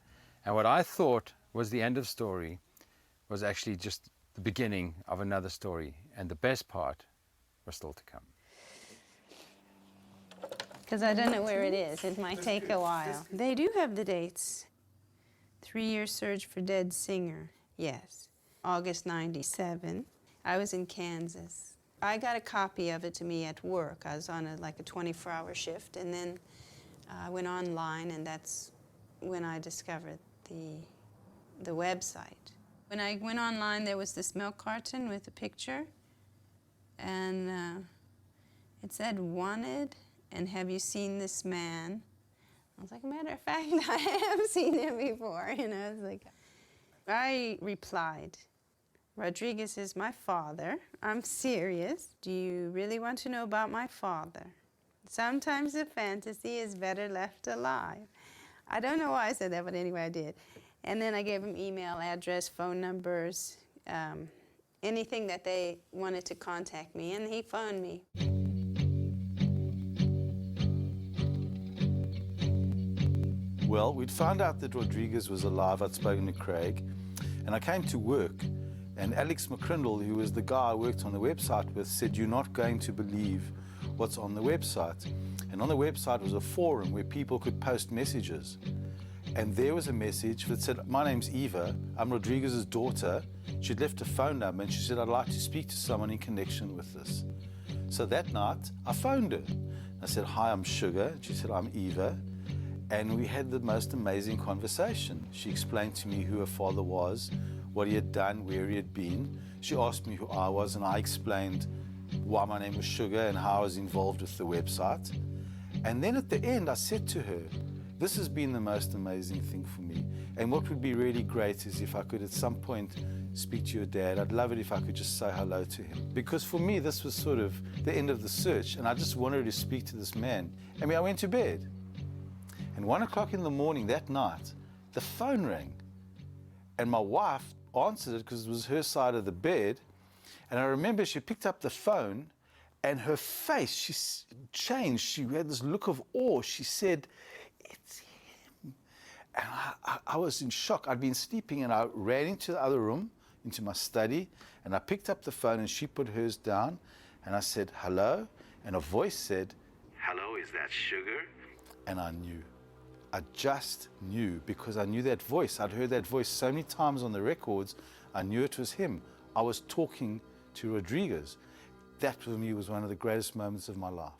And what I thought was the end of story, was actually just the beginning of another story, and the best part was still to come. Because I don't know where it is. It might take a while. They do have the dates. 3-year search for dead singer. Yes. August 97. I was in Kansas. I got a copy of it to me at work. I was on like a 24-hour shift, and then I went online, and that's when I discovered the website. When I went online, there was this milk carton with a picture, and it said, "Wanted, and have you seen this man?" I was like, matter of fact, I have seen him before. You know, it's like, I replied, "Rodriguez is my father. I'm serious. Do you really want to know about my father? Sometimes a fantasy is better left alive." I don't know why I said that, but anyway, I did. And then I gave him email address, phone numbers, anything that they wanted to contact me, and he phoned me. Well, we'd found out that Rodriguez was alive. I'd spoken to Craig, and I came to work, and Alex McCrindle, who was the guy I worked on the website with, said, "You're not going to believe what's on the website." And on the website was a forum where people could post messages. And there was a message that said, "My name's Eva, I'm Rodriguez's daughter." She'd left a phone number, and she said, "I'd like to speak to someone in connection with this." So that night, I phoned her. I said, "Hi, I'm Sugar." She said, "I'm Eva." And we had the most amazing conversation. She explained to me who her father was, what he had done, where he had been. She asked me who I was, and I explained why my name was Sugar and how I was involved with the website. And then at the end, I said to her, "This has been the most amazing thing for me. And what would be really great is if I could at some point speak to your dad. I'd love it if I could just say hello to him." Because for me, this was sort of the end of the search, and I just wanted to speak to this man. I mean, I went to bed. And 1 o'clock in the morning that night, the phone rang. And my wife answered it because it was her side of the bed. And I remember she picked up the phone, and her face, she changed. She had this look of awe. She said, "It's him." And I was in shock. I'd been sleeping, and I ran into the other room, into my study, and I picked up the phone, and she put hers down. And I said, "Hello?" And a voice said, "Hello, is that Sugar?" And I knew. I just knew, because I knew that voice. I'd heard that voice so many times on the records. I knew it was him. I was talking to Rodriguez. That for me was one of the greatest moments of my life.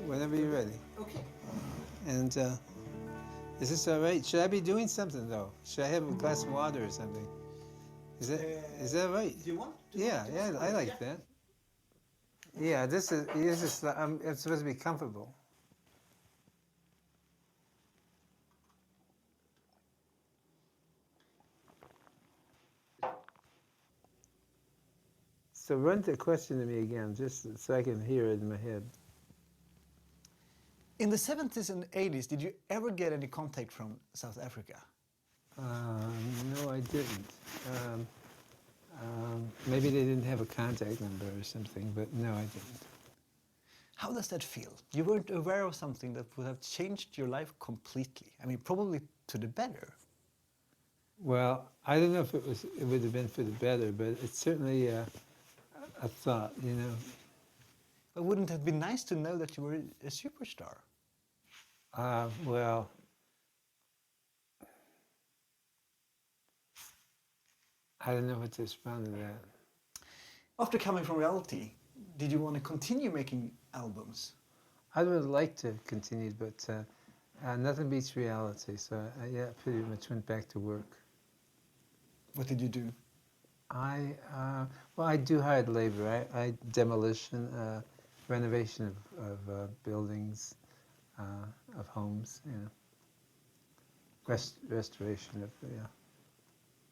Whenever you're ready. Okay. And is this all right? Should I be doing something though? Should I have a glass of water or something? Is that right? Do you want? Yeah, I like that. Yeah, this is I'm supposed to be comfortable. So run the question to me again, just so I can hear it in my head. In the 70s and 80s, did you ever get any contact from South Africa? No, I didn't. Maybe they didn't have a contact number or something, but no, I didn't. How does that feel? You weren't aware of something that would have changed your life completely. I mean, probably to the better. Well, I don't know if it would have been for the better, but it certainly a thought, you know. But wouldn't it have been nice to know that you were a superstar? Well, I don't know what to respond to that. After coming from reality, did you want to continue making albums? I would like to continue, but nothing beats reality. So yeah, pretty much went back to work. What did you do? Well, I do hard labor. I demolition, renovation of buildings, of homes. You know, restoration of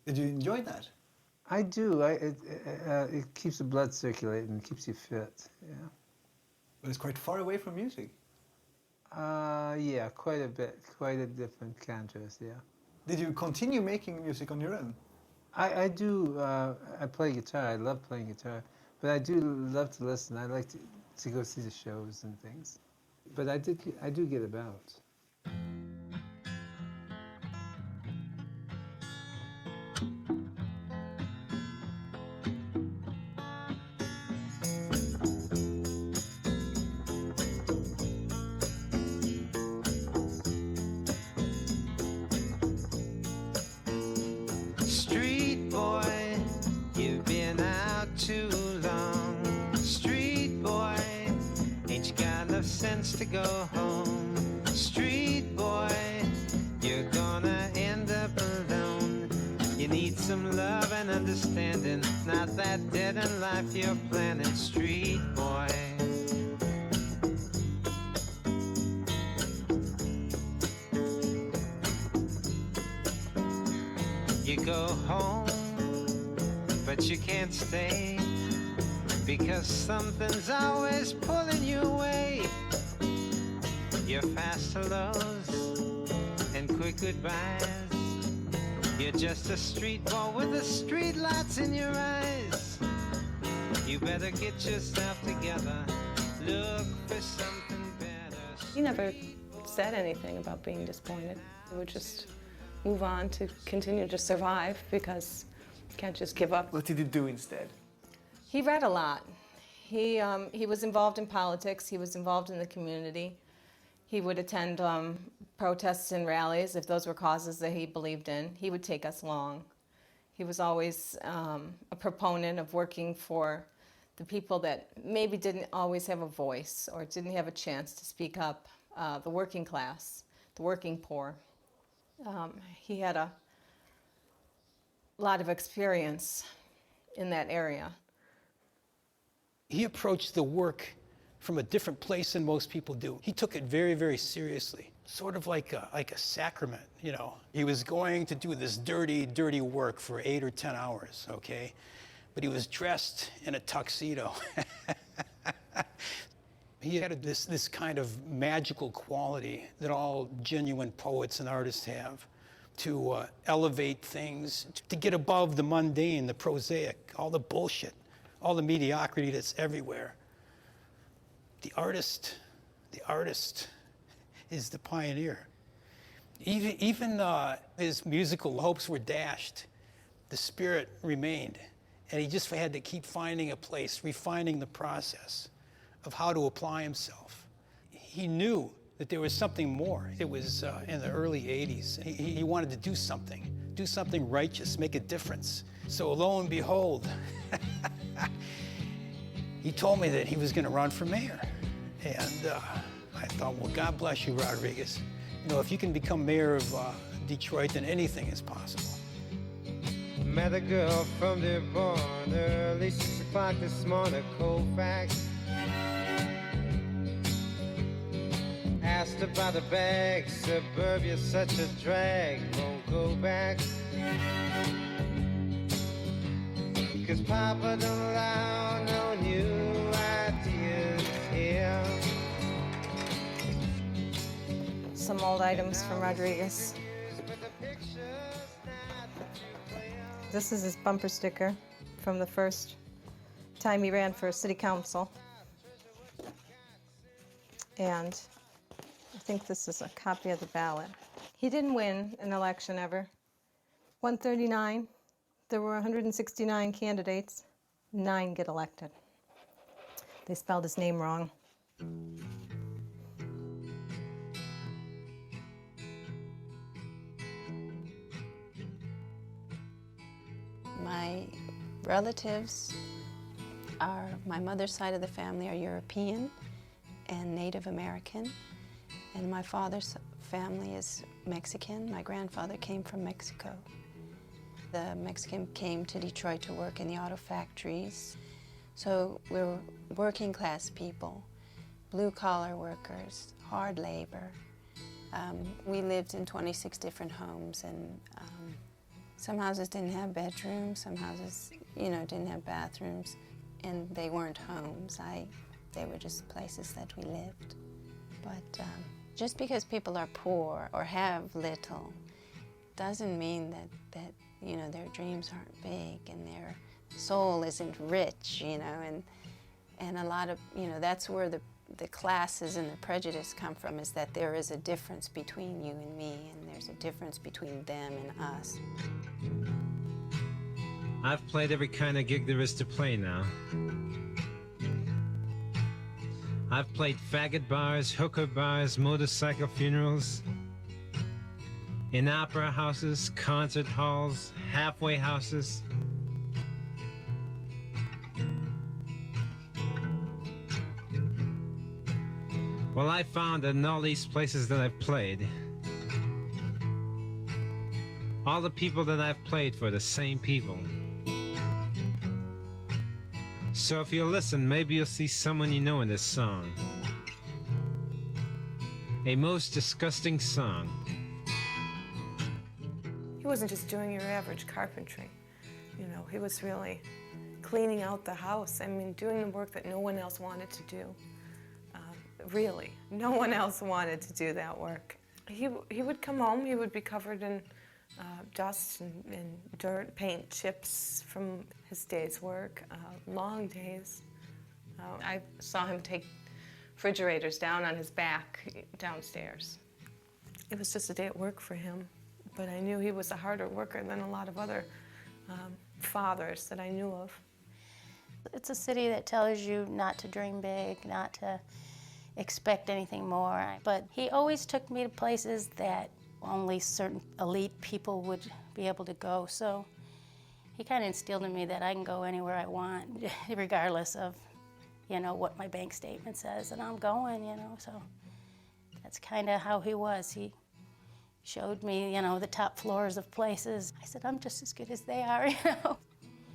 Did you enjoy that? I do. It keeps the blood circulating, keeps you fit. Yeah. But it's quite far away from music. Yeah, quite a bit. Quite a different contrast. Yeah. Did you continue making music on your own? I do. I play guitar. I love playing guitar, but I do love to listen. I like to go see the shows and things. But I do get about. Street boy, you've been out too long. Street boy, ain't you got enough sense to go home? Street boy, you're gonna end up alone. You need some love and understanding, not that dead in life you're planning. Street boy. You go home, but you can't stay, because something's always pulling you away. You're fast hellos and quick goodbyes. You're just a street boy with the street lights in your eyes. You better get yourself together, look for something better. He never said anything about being disappointed. He would just move on to continue to survive, because you can't just give up. What did you do instead? He read a lot. He was involved in politics. He was involved in the community. He would attend protests and rallies if those were causes that he believed in. He would take us along. He was always a proponent of working for the people that maybe didn't always have a voice or didn't have a chance to speak up, the working class, the working poor. He had a lot of experience in that area. He approached the work from a different place than most people do. He took it very, very seriously, sort of like a sacrament, you know. He was going to do this dirty, dirty work for 8 or 10 hours, okay? But he was dressed in a tuxedo. He had this kind of magical quality that all genuine poets and artists have, to elevate things, to get above the mundane, the prosaic, all the bullshit, all the mediocrity that's everywhere. The artist is the pioneer. Even his musical hopes were dashed. The spirit remained, and he just had to keep finding a place, refining the process of how to apply himself. He knew that there was something more. It was in the early 80s. He wanted to do something righteous, make a difference. So lo and behold, he told me that he was going to run for mayor. And I thought, well, God bless you, Rodriguez. You know, if you can become mayor of Detroit, then anything is possible. Met a girl from Dearborn early 6 o'clock this morning, Colfax. Asked about a bag, suburbia's such a drag, won't go back. 'Cause Papa don't allow no new ideas here. Some old items from Rodriguez. This is his bumper sticker from the first time he ran for city council. And I think this is a copy of the ballot. He didn't win an election ever. 139, there were 169 candidates, 9 get elected. They spelled his name wrong. My relatives are, my mother's side of the family are European and Native American, and my father's family is Mexican. My grandfather came from Mexico. The Mexican came to Detroit to work in the auto factories. So we were working class people, blue collar workers, hard labor. We lived in 26 different homes, and some houses didn't have bedrooms, some houses, didn't have bathrooms, and they weren't homes. They were just places that we lived. But just because people are poor or have little doesn't mean that their dreams aren't big and their soul isn't rich, and a lot of, that's where the classes and the prejudice come from, is that there is a difference between you and me, and there's a difference between them and us. I've played every kind of gig there is to play now. I've played faggot bars, hooker bars, motorcycle funerals, in opera houses, concert halls, halfway houses. Well, I found that in all these places that I've played, all the people that I've played for are the same people. So if you listen, maybe you'll see someone you know in this song. A most disgusting song. He wasn't just doing your average carpentry. He was really cleaning out the house. I mean, doing the work that no one else wanted to do. Really, no one else wanted to do that work. He would come home, he would be covered in dust and dirt, paint chips from his day's work, long days. I saw him take refrigerators down on his back downstairs. It was just a day at work for him, but I knew he was a harder worker than a lot of other fathers that I knew of. It's a city that tells you not to dream big, not to expect anything more. But he always took me to places that only certain elite people would be able to go. So he kind of instilled in me that I can go anywhere I want, regardless of, what my bank statement says, and I'm going, So that's kind of how he was. He showed me, the top floors of places. I said, I'm just as good as they are,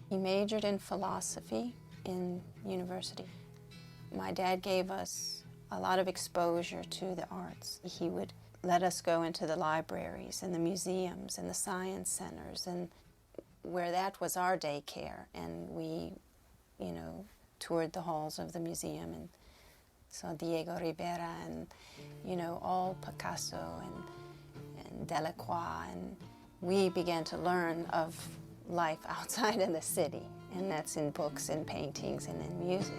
He majored in philosophy in university. My dad gave us a lot of exposure to the arts. He would let us go into the libraries and the museums and the science centers, and where that was our daycare. And we, toured the halls of the museum and saw Diego Rivera and, all Picasso and Delacroix. And we began to learn of life outside of the city, and that's in books and paintings and in music.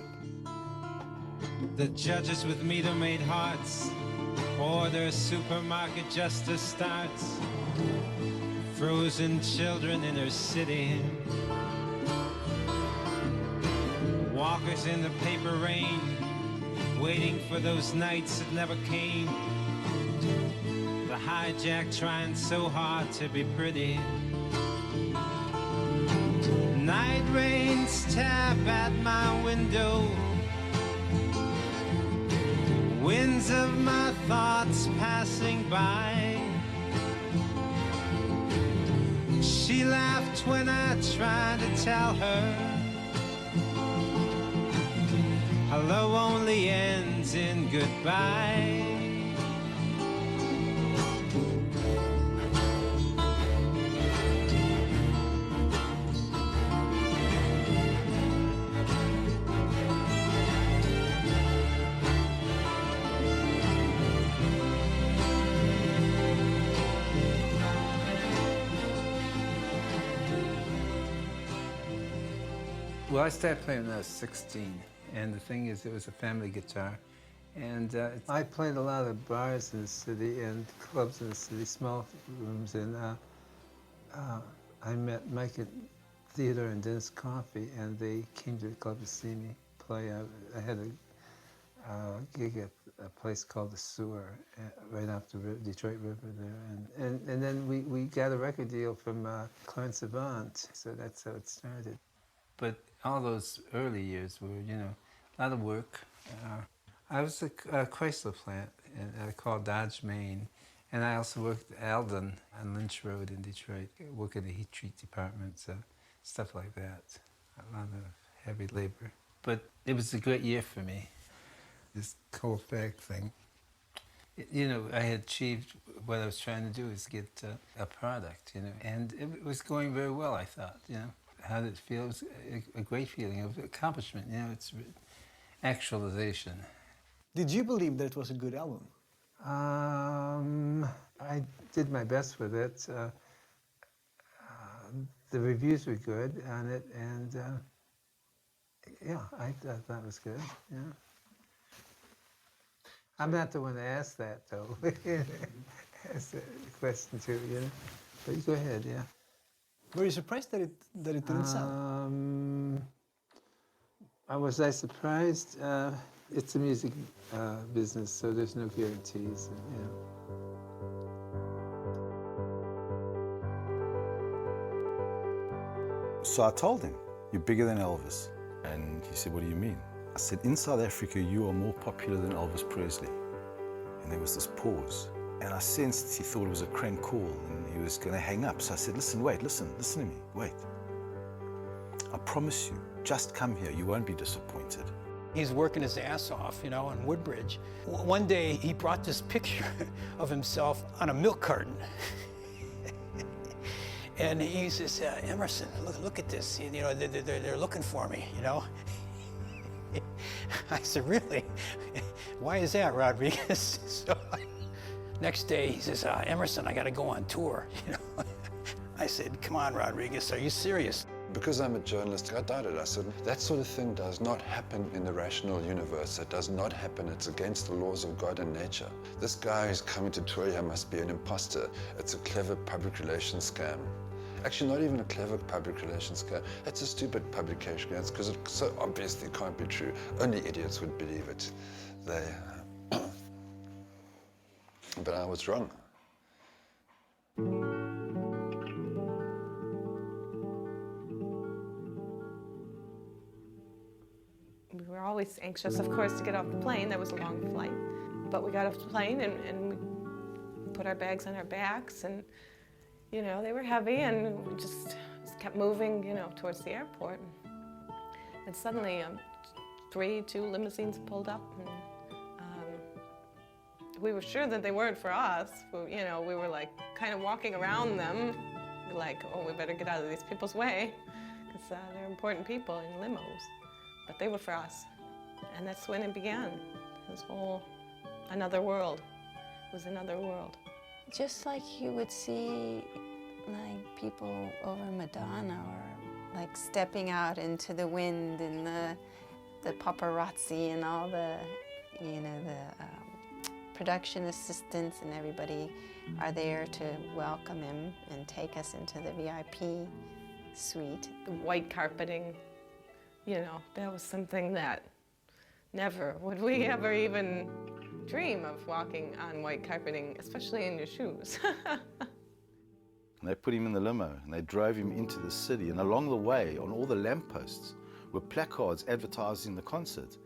The judges with meter-made hearts, or their supermarket justice starts. Frozen children in her city. Walkers in the paper rain, waiting for those nights that never came. The hijack trying so hard to be pretty. Night rains tap at my window. Winds of my thoughts passing by. She laughed when I tried to tell her hello only ends in goodbye. Well, I started playing when I was 16, and the thing is, it was a family guitar. And I played a lot of bars in the city and clubs in the city, small rooms, and I met Mike at Theodore and Dennis Coffey, and they came to the club to see me play. I had a gig at a place called the Sewer, right off the Detroit River there, and then we got a record deal from Clarence Avant, so that's how it started. But all those early years were, you know, a lot of work. I was at a Chrysler plant called Dodge, Maine, and I also worked at Alden on Lynch Road in Detroit, working the heat treat department, so stuff like that. A lot of heavy labor. But it was a great year for me, this cold bag thing. You know, I had achieved what I was trying to do, is get a product, you know, and it was going very well, I thought, you know. How did it feel? It was a great feeling of accomplishment, you know, it's actualization. Did you believe that it was a good album? I did my best with it. The reviews were good on it, and yeah, I thought that was good, yeah. I'm not the one to ask that, though. Ask the question too, you know. But you go ahead, yeah. Were you surprised that it didn't sell? Was I surprised? It's a music business, so there's no guarantees, you know. So I told him, "You're bigger than Elvis." And he said, "What do you mean?" I said, "In South Africa, you are more popular than Elvis Presley." And there was this pause. And I sensed he thought it was a crank call and he was going to hang up. So I said, "Listen, wait, listen to me, wait. I promise you, just come here, you won't be disappointed." He's working his ass off, you know, on Woodbridge. One day he brought this picture of himself on a milk carton. And he says, "Emerson, look at this, you know, they're looking for me, you know." I said, "Really? Why is that, Rodriguez?" So next day he says, "Emerson, I gotta go on tour," you know. I said, "Come on, Rodriguez, are you serious?" Because I'm a journalist, I doubted. I said, that sort of thing does not happen in the rational universe. It does not happen. It's against the laws of God and nature. This guy who's coming to tour here must be an imposter. It's a clever public relations scam. Actually, not even a clever public relations scam. It's a stupid publication scam because it so obviously can't be true. Only idiots would believe it. But I was wrong. We were always anxious, of course, to get off the plane. That was a long flight. But we got off the plane and we put our bags on our backs, and, you know, they were heavy, and we just kept moving, you know, towards the airport. And suddenly, two limousines pulled up, and we were sure that they weren't for us. You know, we were like kind of walking around them, like, oh, we better get out of these people's way, because they're important people in limos. But they were for us. And that's when it began. This whole another world. It was another world. Just like you would see like people over Madonna, or like stepping out into the wind, and the paparazzi and all the, you know, the production assistants and everybody are there to welcome him and take us into the VIP suite. The white carpeting, you know, that was something that never would we ever even dream of, walking on white carpeting, especially in your shoes. And they put him in the limo and they drove him into the city, and along the way, on all the lampposts, were placards advertising the concert.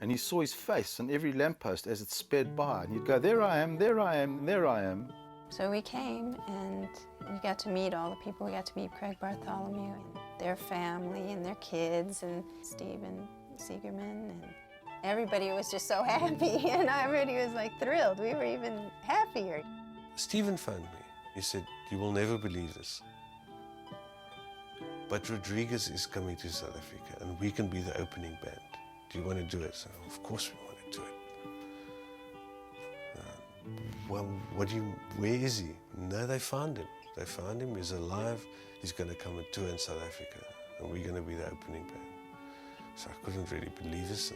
And you saw his face on every lamppost as it sped by, and you'd go, "There I am, there I am, there I am." So we came and we got to meet all the people. We got to meet Craig Bartholomew and their family and their kids, and Steven Seegerman, and everybody was just so happy, and everybody was like thrilled. We were even happier. Steven phoned me. He said, "You will never believe this, but Rodriguez is coming to South Africa and we can be the opening band. Do you want to do it?" So, of course we want to do it. Well, where is he? No, they found him. They found him, he's alive. He's going to come and tour in South Africa, and we're going to be the opening band. So I couldn't really believe this.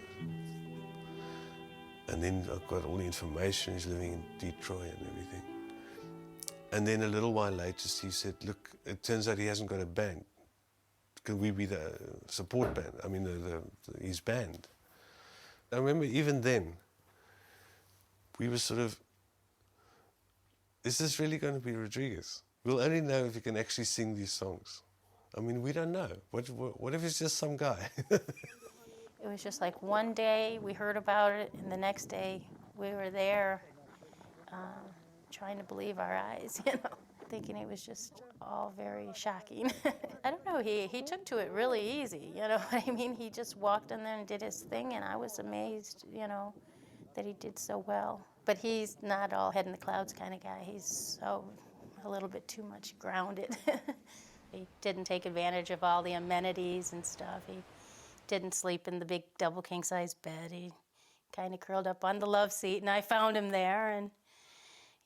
And then I got all the information. He's living in Detroit and everything. And then a little while later, Steve said, "Look, it turns out he hasn't got a band. Could we be the support band? I mean, his band?" I remember even then, we were sort of, is this really going to be Rodriguez? We'll only know if he can actually sing these songs. I mean, we don't know. What if it's just some guy? It was just like one day we heard about it, and the next day we were there trying to believe our eyes, you know, thinking it was just all very shocking. I don't know, he took to it really easy, you know what I mean? He just walked in there and did his thing, and I was amazed, you know, that he did so well. But he's not all head in the clouds kind of guy. He's so a little bit too much grounded. He didn't take advantage of all the amenities and stuff. He didn't sleep in the big double king-size bed. He kind of curled up on the love seat, and I found him there. And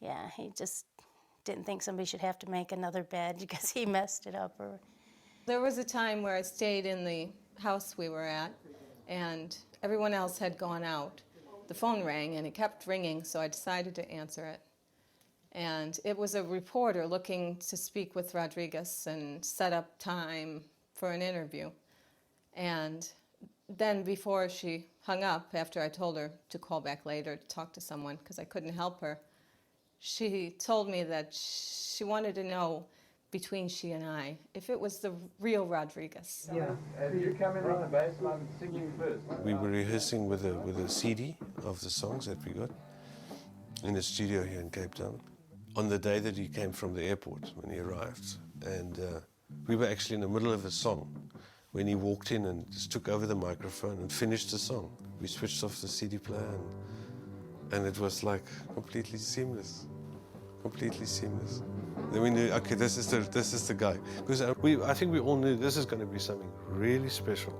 yeah, he just didn't think somebody should have to make another bed because he messed it up. There was a time where I stayed in the house we were at, and everyone else had gone out. The phone rang, and it kept ringing, so I decided to answer it. And it was a reporter looking to speak with Rodriguez and set up time for an interview. And then before she hung up, after I told her to call back later to talk to someone because I couldn't help her, she told me that she wanted to know, between she and I, if it was the real Rodriguez. Yeah, and you come in on the bass and I'm singing first. We were rehearsing with a CD of the songs that we got in the studio here in Cape Town on the day that he came from the airport, when he arrived. And we were actually in the middle of a song when he walked in and just took over the microphone and finished the song. We switched off the CD player and it was like completely seamless. Completely seamless. Then we knew, okay, this is the guy. Because I think we all knew this is going to be something really special.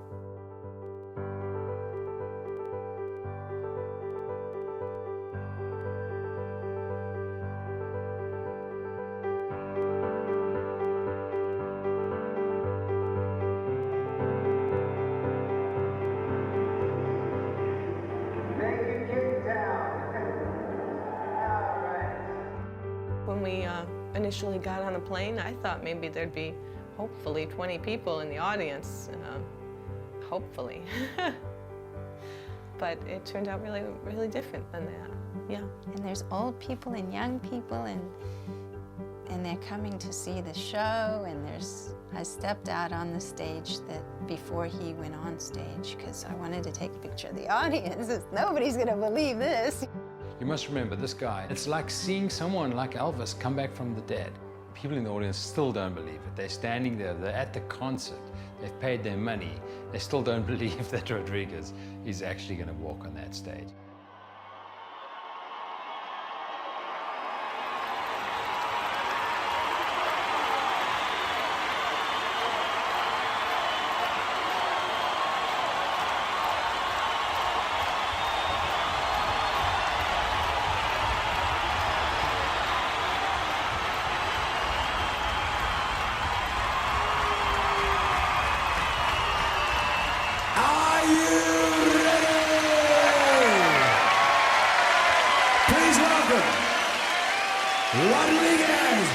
When we initially got on the plane, I thought maybe there'd be, hopefully, 20 people in the audience. Hopefully. But it turned out really, really different than that. Yeah. And there's old people and young people, and they're coming to see the show, and I stepped out on the stage before he went on stage, because I wanted to take a picture of the audience. Nobody's gonna believe this. You must remember, this guy, it's like seeing someone like Elvis come back from the dead. People in the audience still don't believe it. They're standing there, they're at the concert, they've paid their money, they still don't believe that Rodriguez is actually going to walk on that stage. Are you ready? Please welcome Rodriguez.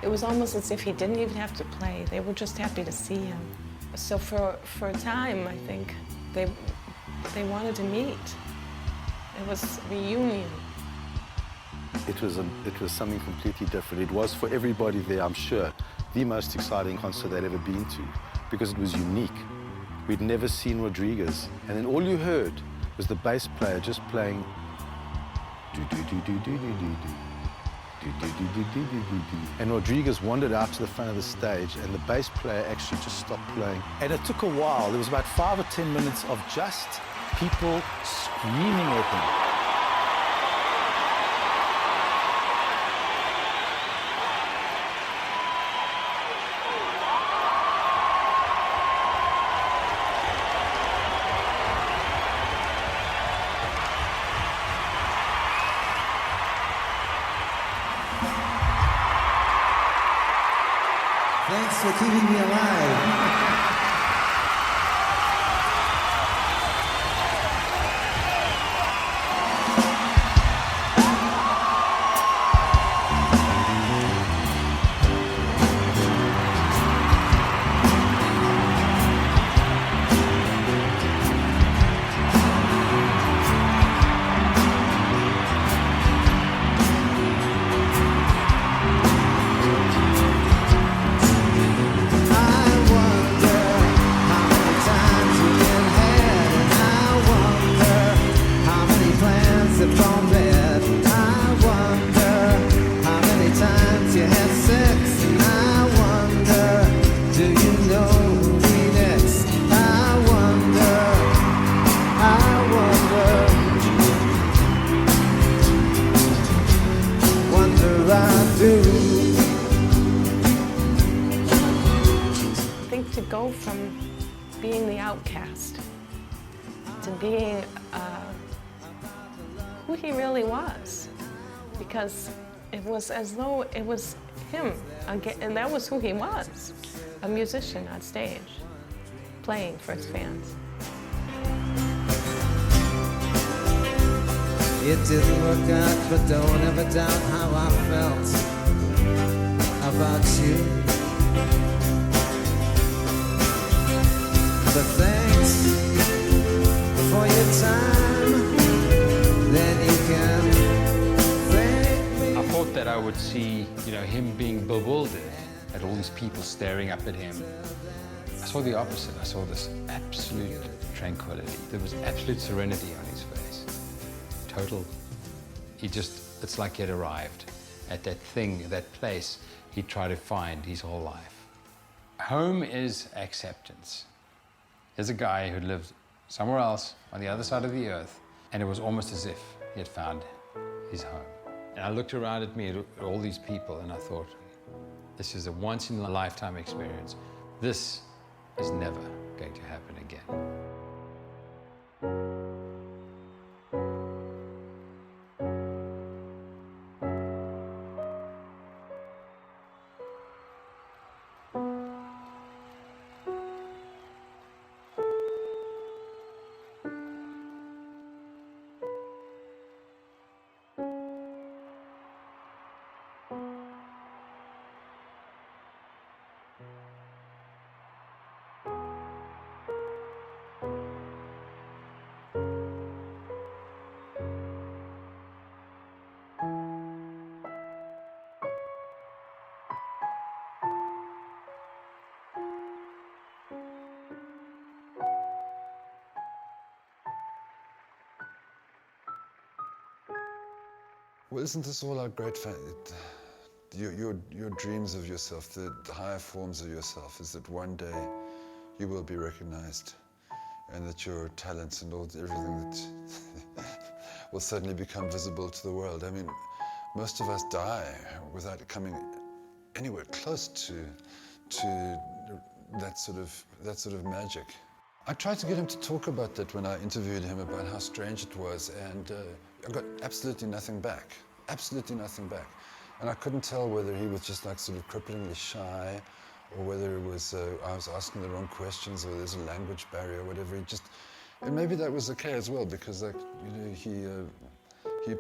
It was almost as if he didn't even have to play. They were just happy to see him. So for a time, I think, they wanted to meet. It was a reunion. It was something completely different. It was, for everybody there, I'm sure, the most exciting concert they'd ever been to, because it was unique. We'd never seen Rodriguez, and then all you heard was the bass player just playing do-do-do-do-do-do-do-do. And Rodriguez wandered out to the front of the stage, and the bass player actually just stopped playing. And it took a while. There was about 5 or 10 minutes of just people screaming at him. Thanks for keeping me alive. I think to go from being the outcast to being who he really was, because it was as though it was him again, and that was who he was, a musician on stage, playing for his fans. It didn't work out, but don't ever doubt how I felt about you. But thanks for your time, then you can thank me. I thought that I would see, him being bewildered at all these people staring up at him. I saw the opposite. I saw this absolute tranquility. There was absolute serenity on his face. Total. It's like he had arrived at that thing, that place he'd tried to find his whole life. Home is acceptance. Here's a guy who lived somewhere else on the other side of the earth, and it was almost as if he had found his home. And I looked around at me, at all these people, and I thought, this is a once-in-a-lifetime experience. This is never going to happen again. Well, isn't this all our great your dreams of yourself, the higher forms of yourself, is that one day you will be recognized, and that your talents and everything that will suddenly become visible to the world. I mean, most of us die without coming anywhere close to that sort of magic. I tried to get him to talk about that when I interviewed him, about how strange it was, and I got absolutely nothing back. Absolutely nothing back. And I couldn't tell whether he was just like sort of cripplingly shy, or whether it was I was asking the wrong questions, or there's a language barrier, or whatever. And maybe that was okay as well, because he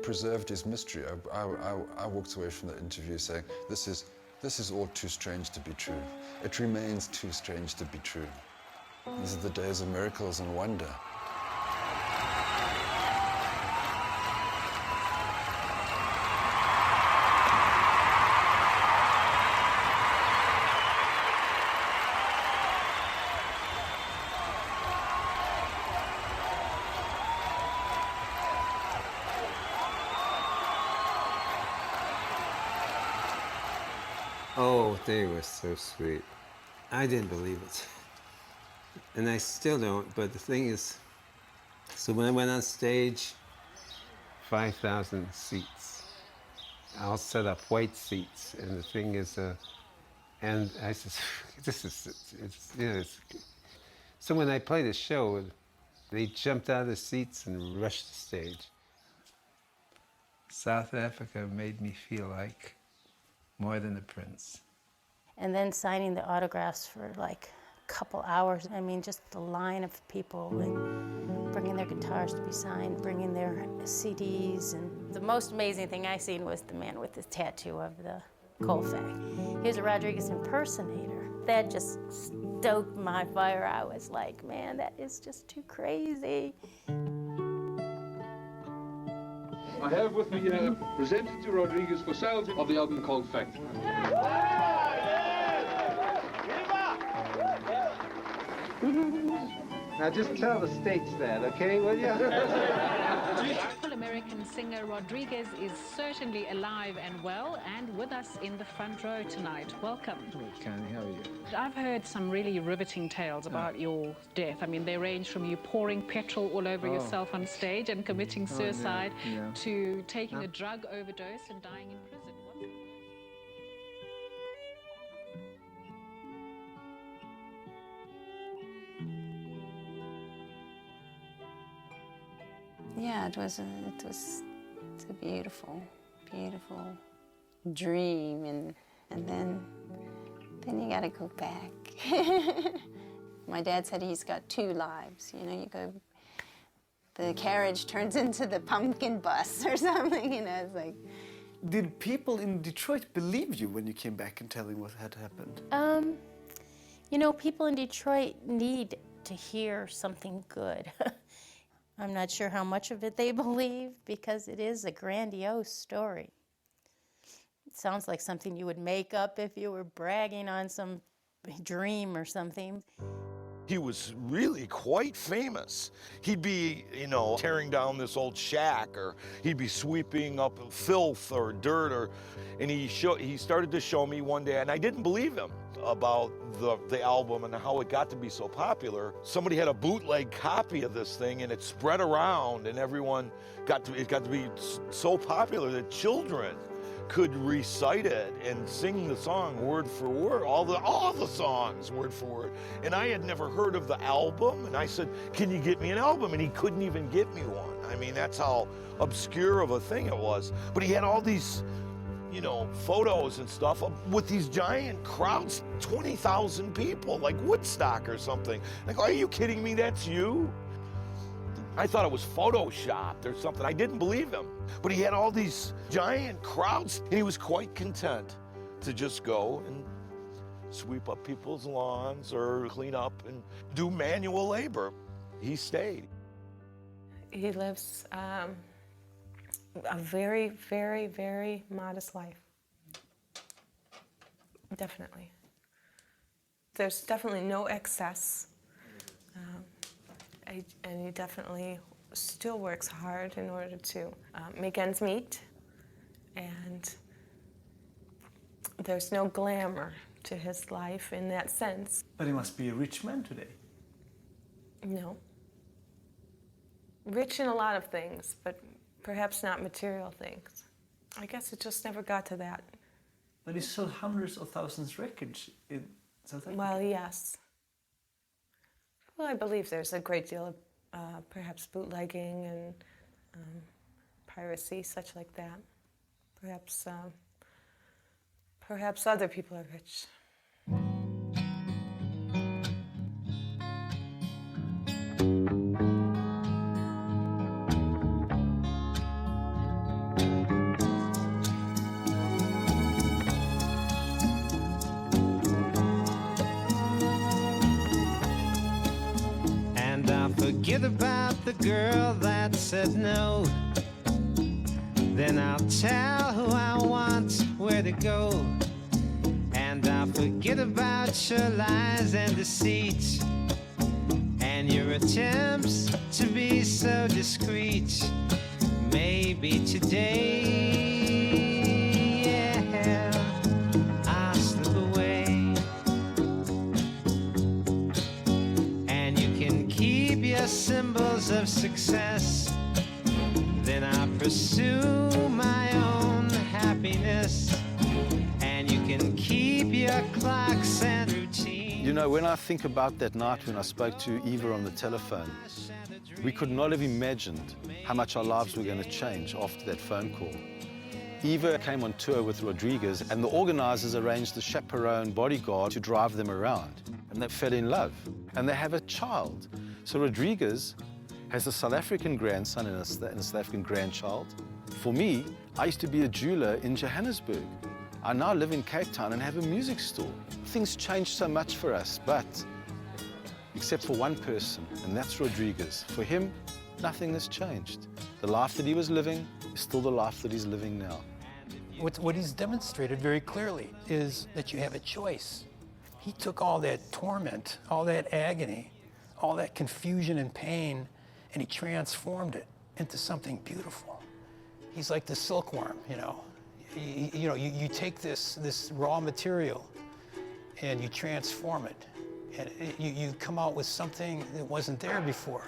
preserved his mystery. I walked away from that interview saying, this is all too strange to be true. It remains too strange to be true. These are the days of miracles and wonder. Oh, they were so sweet. I didn't believe it. And I still don't, but the thing is, so when I went on stage, 5,000 seats. I'll set up white seats, and the thing is, and I said, so when I played a show, they jumped out of the seats and rushed the stage. South Africa made me feel like more than a prince. and then signing the autographs for like a couple hours. I mean, just the line of people and bringing their guitars to be signed, bringing their CDs. And the most amazing thing I seen was the man with the tattoo of the Colfax. He was a Rodriguez impersonator. That just stoked my fire. I was like, man, that is just too crazy. I have with me presented to Rodriguez for sales of the album called Fact. Now just tell the States that, okay, will you? American singer Rodriguez is certainly alive and well and with us in the front row tonight. Welcome. Connie, how are you? I've heard some really riveting tales about your death. I mean, they range from you pouring petrol all over yourself on stage and committing suicide to taking a drug overdose and dying in prison. Yeah, it was a beautiful, beautiful dream, and then you got to go back. My dad said he's got 2 lives. You know, you go, the carriage turns into the pumpkin bus or something. You know, it's like. Did people in Detroit believe you when you came back and telling what had happened? You know, people in Detroit need to hear something good. I'm not sure how much of it they believe because it is a grandiose story. It sounds like something you would make up if you were bragging on some dream or something. He was really quite famous. He'd be, you know, tearing down this old shack, or he'd be sweeping up filth or dirt, and he started to show me one day, and I didn't believe him about the album and how it got to be so popular. Somebody had a bootleg copy of this thing, and it spread around, and everyone got to be so popular that children could recite it and sing the song word for word, all the songs word for word. And I had never heard of the album, and I said, can you get me an album? And he couldn't even get me one. I mean, that's how obscure of a thing it was. But he had all these, you know, photos and stuff with these giant crowds, 20,000 people, like Woodstock or something. Like, are you kidding me? That's you? I thought it was photoshopped or something. I didn't believe him. But he had all these giant crowds, and he was quite content to just go and sweep up people's lawns or clean up and do manual labor. He stayed. He lives a very, very, very modest life. Definitely. There's definitely no excess. And he definitely still works hard in order to make ends meet. And there's no glamour to his life in that sense. But he must be a rich man today. No. Rich in a lot of things, but perhaps not material things. I guess it just never got to that. But he sold hundreds of thousands of records in South Africa. Well, yes. Well, I believe there's a great deal of perhaps bootlegging and piracy, such like that. Perhaps other people are rich. Forget about the girl that said no. Then I'll tell who I want where to go. And I'll forget about your lies and deceit, and your attempts to be so discreet. Maybe today, yeah, I'll slip away. And you can keep your symbols of success. Then I'll pursue my own happiness. And you can keep your clocks and routine. You know, when I think about that night when I spoke to Eva on the telephone, we could not have imagined how much our lives were going to change after that phone call. Eva came on tour with Rodriguez, and the organizers arranged the chaperone bodyguard to drive them around. And they fell in love. And they have a child. So Rodriguez has a South African grandson and a South African grandchild. For me, I used to be a jeweler in Johannesburg. I now live in Cape Town and have a music store. Things changed so much for us, but except for one person, and that's Rodriguez. For him, nothing has changed. The life that he was living is still the life that he's living now. What he's demonstrated very clearly is that you have a choice. He took all that torment, all that agony, all that confusion and pain, and he transformed it into something beautiful. He's like the silkworm, you know. You take this raw material and you transform it, and you come out with something that wasn't there before.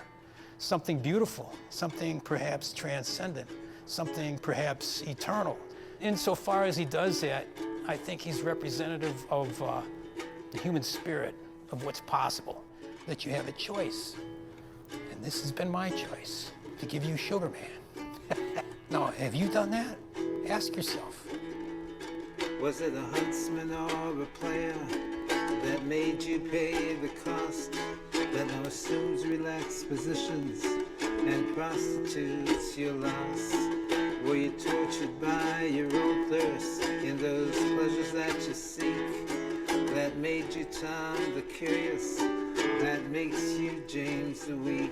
Something beautiful, something perhaps transcendent, something perhaps eternal. Insofar as he does that, I think he's representative of the human spirit, of what's possible, that you have a choice. And this has been my choice, to give you Sugar Man. Now, have you done that? Ask yourself. Was it a huntsman or a player that made you pay the cost, that now assumes relaxed positions and prostitutes your loss? Were you tortured by your own thirst in those pleasures that you seek, that made you Tom the Curious, that makes you James the Weak?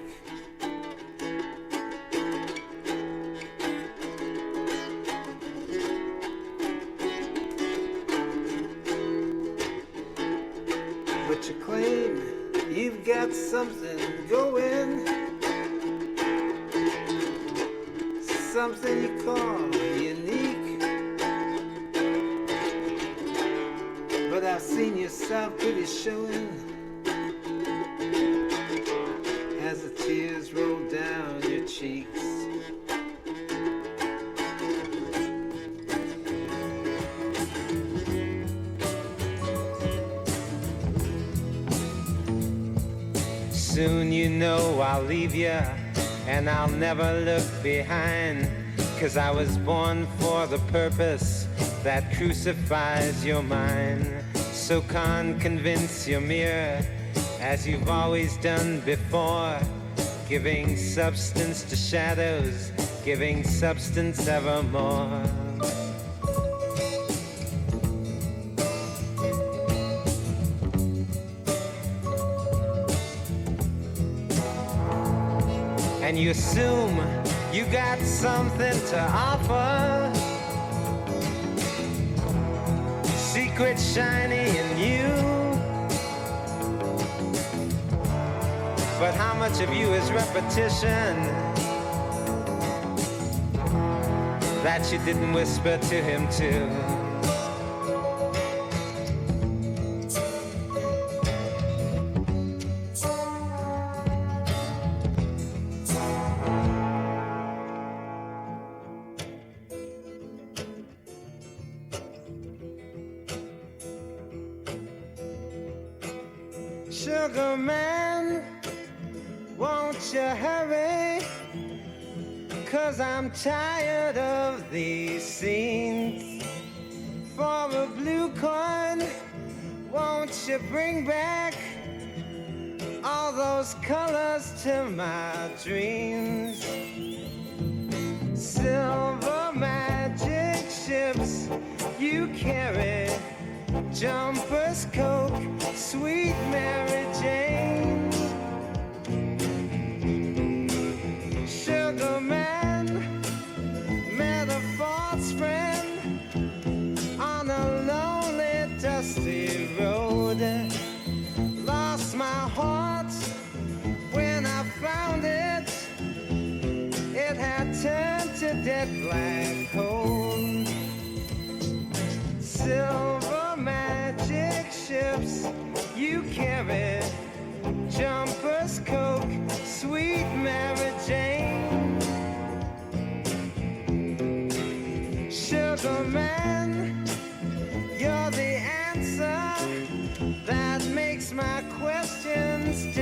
But you claim you've got something going, something you call unique. But I've seen yourself pretty showing as the tears roll down your cheeks. Soon you know I'll leave you, and I'll never look behind, 'cause I was born for the purpose that crucifies your mind. So convince your mirror, as you've always done before, giving substance to shadows, giving substance evermore. And you assume you got something to offer, secret shiny in you. But how much of you is repetition that you didn't whisper to him too? Sugar man, won't you hurry? 'Cause I'm tired of these scenes. For a blue coin, won't you bring back all those colors to my dreams? Silver magic ships you carry, jumpers, Coke, sweet Mary Jane. Sugar man, met a false friend on a lonely, dusty road. Lost my heart when I found it. It had turned to dead black coal. Silver magic ships you carry, jumpers, Coke, sweet Mary Jane. Sugar man, you're the answer that makes my questions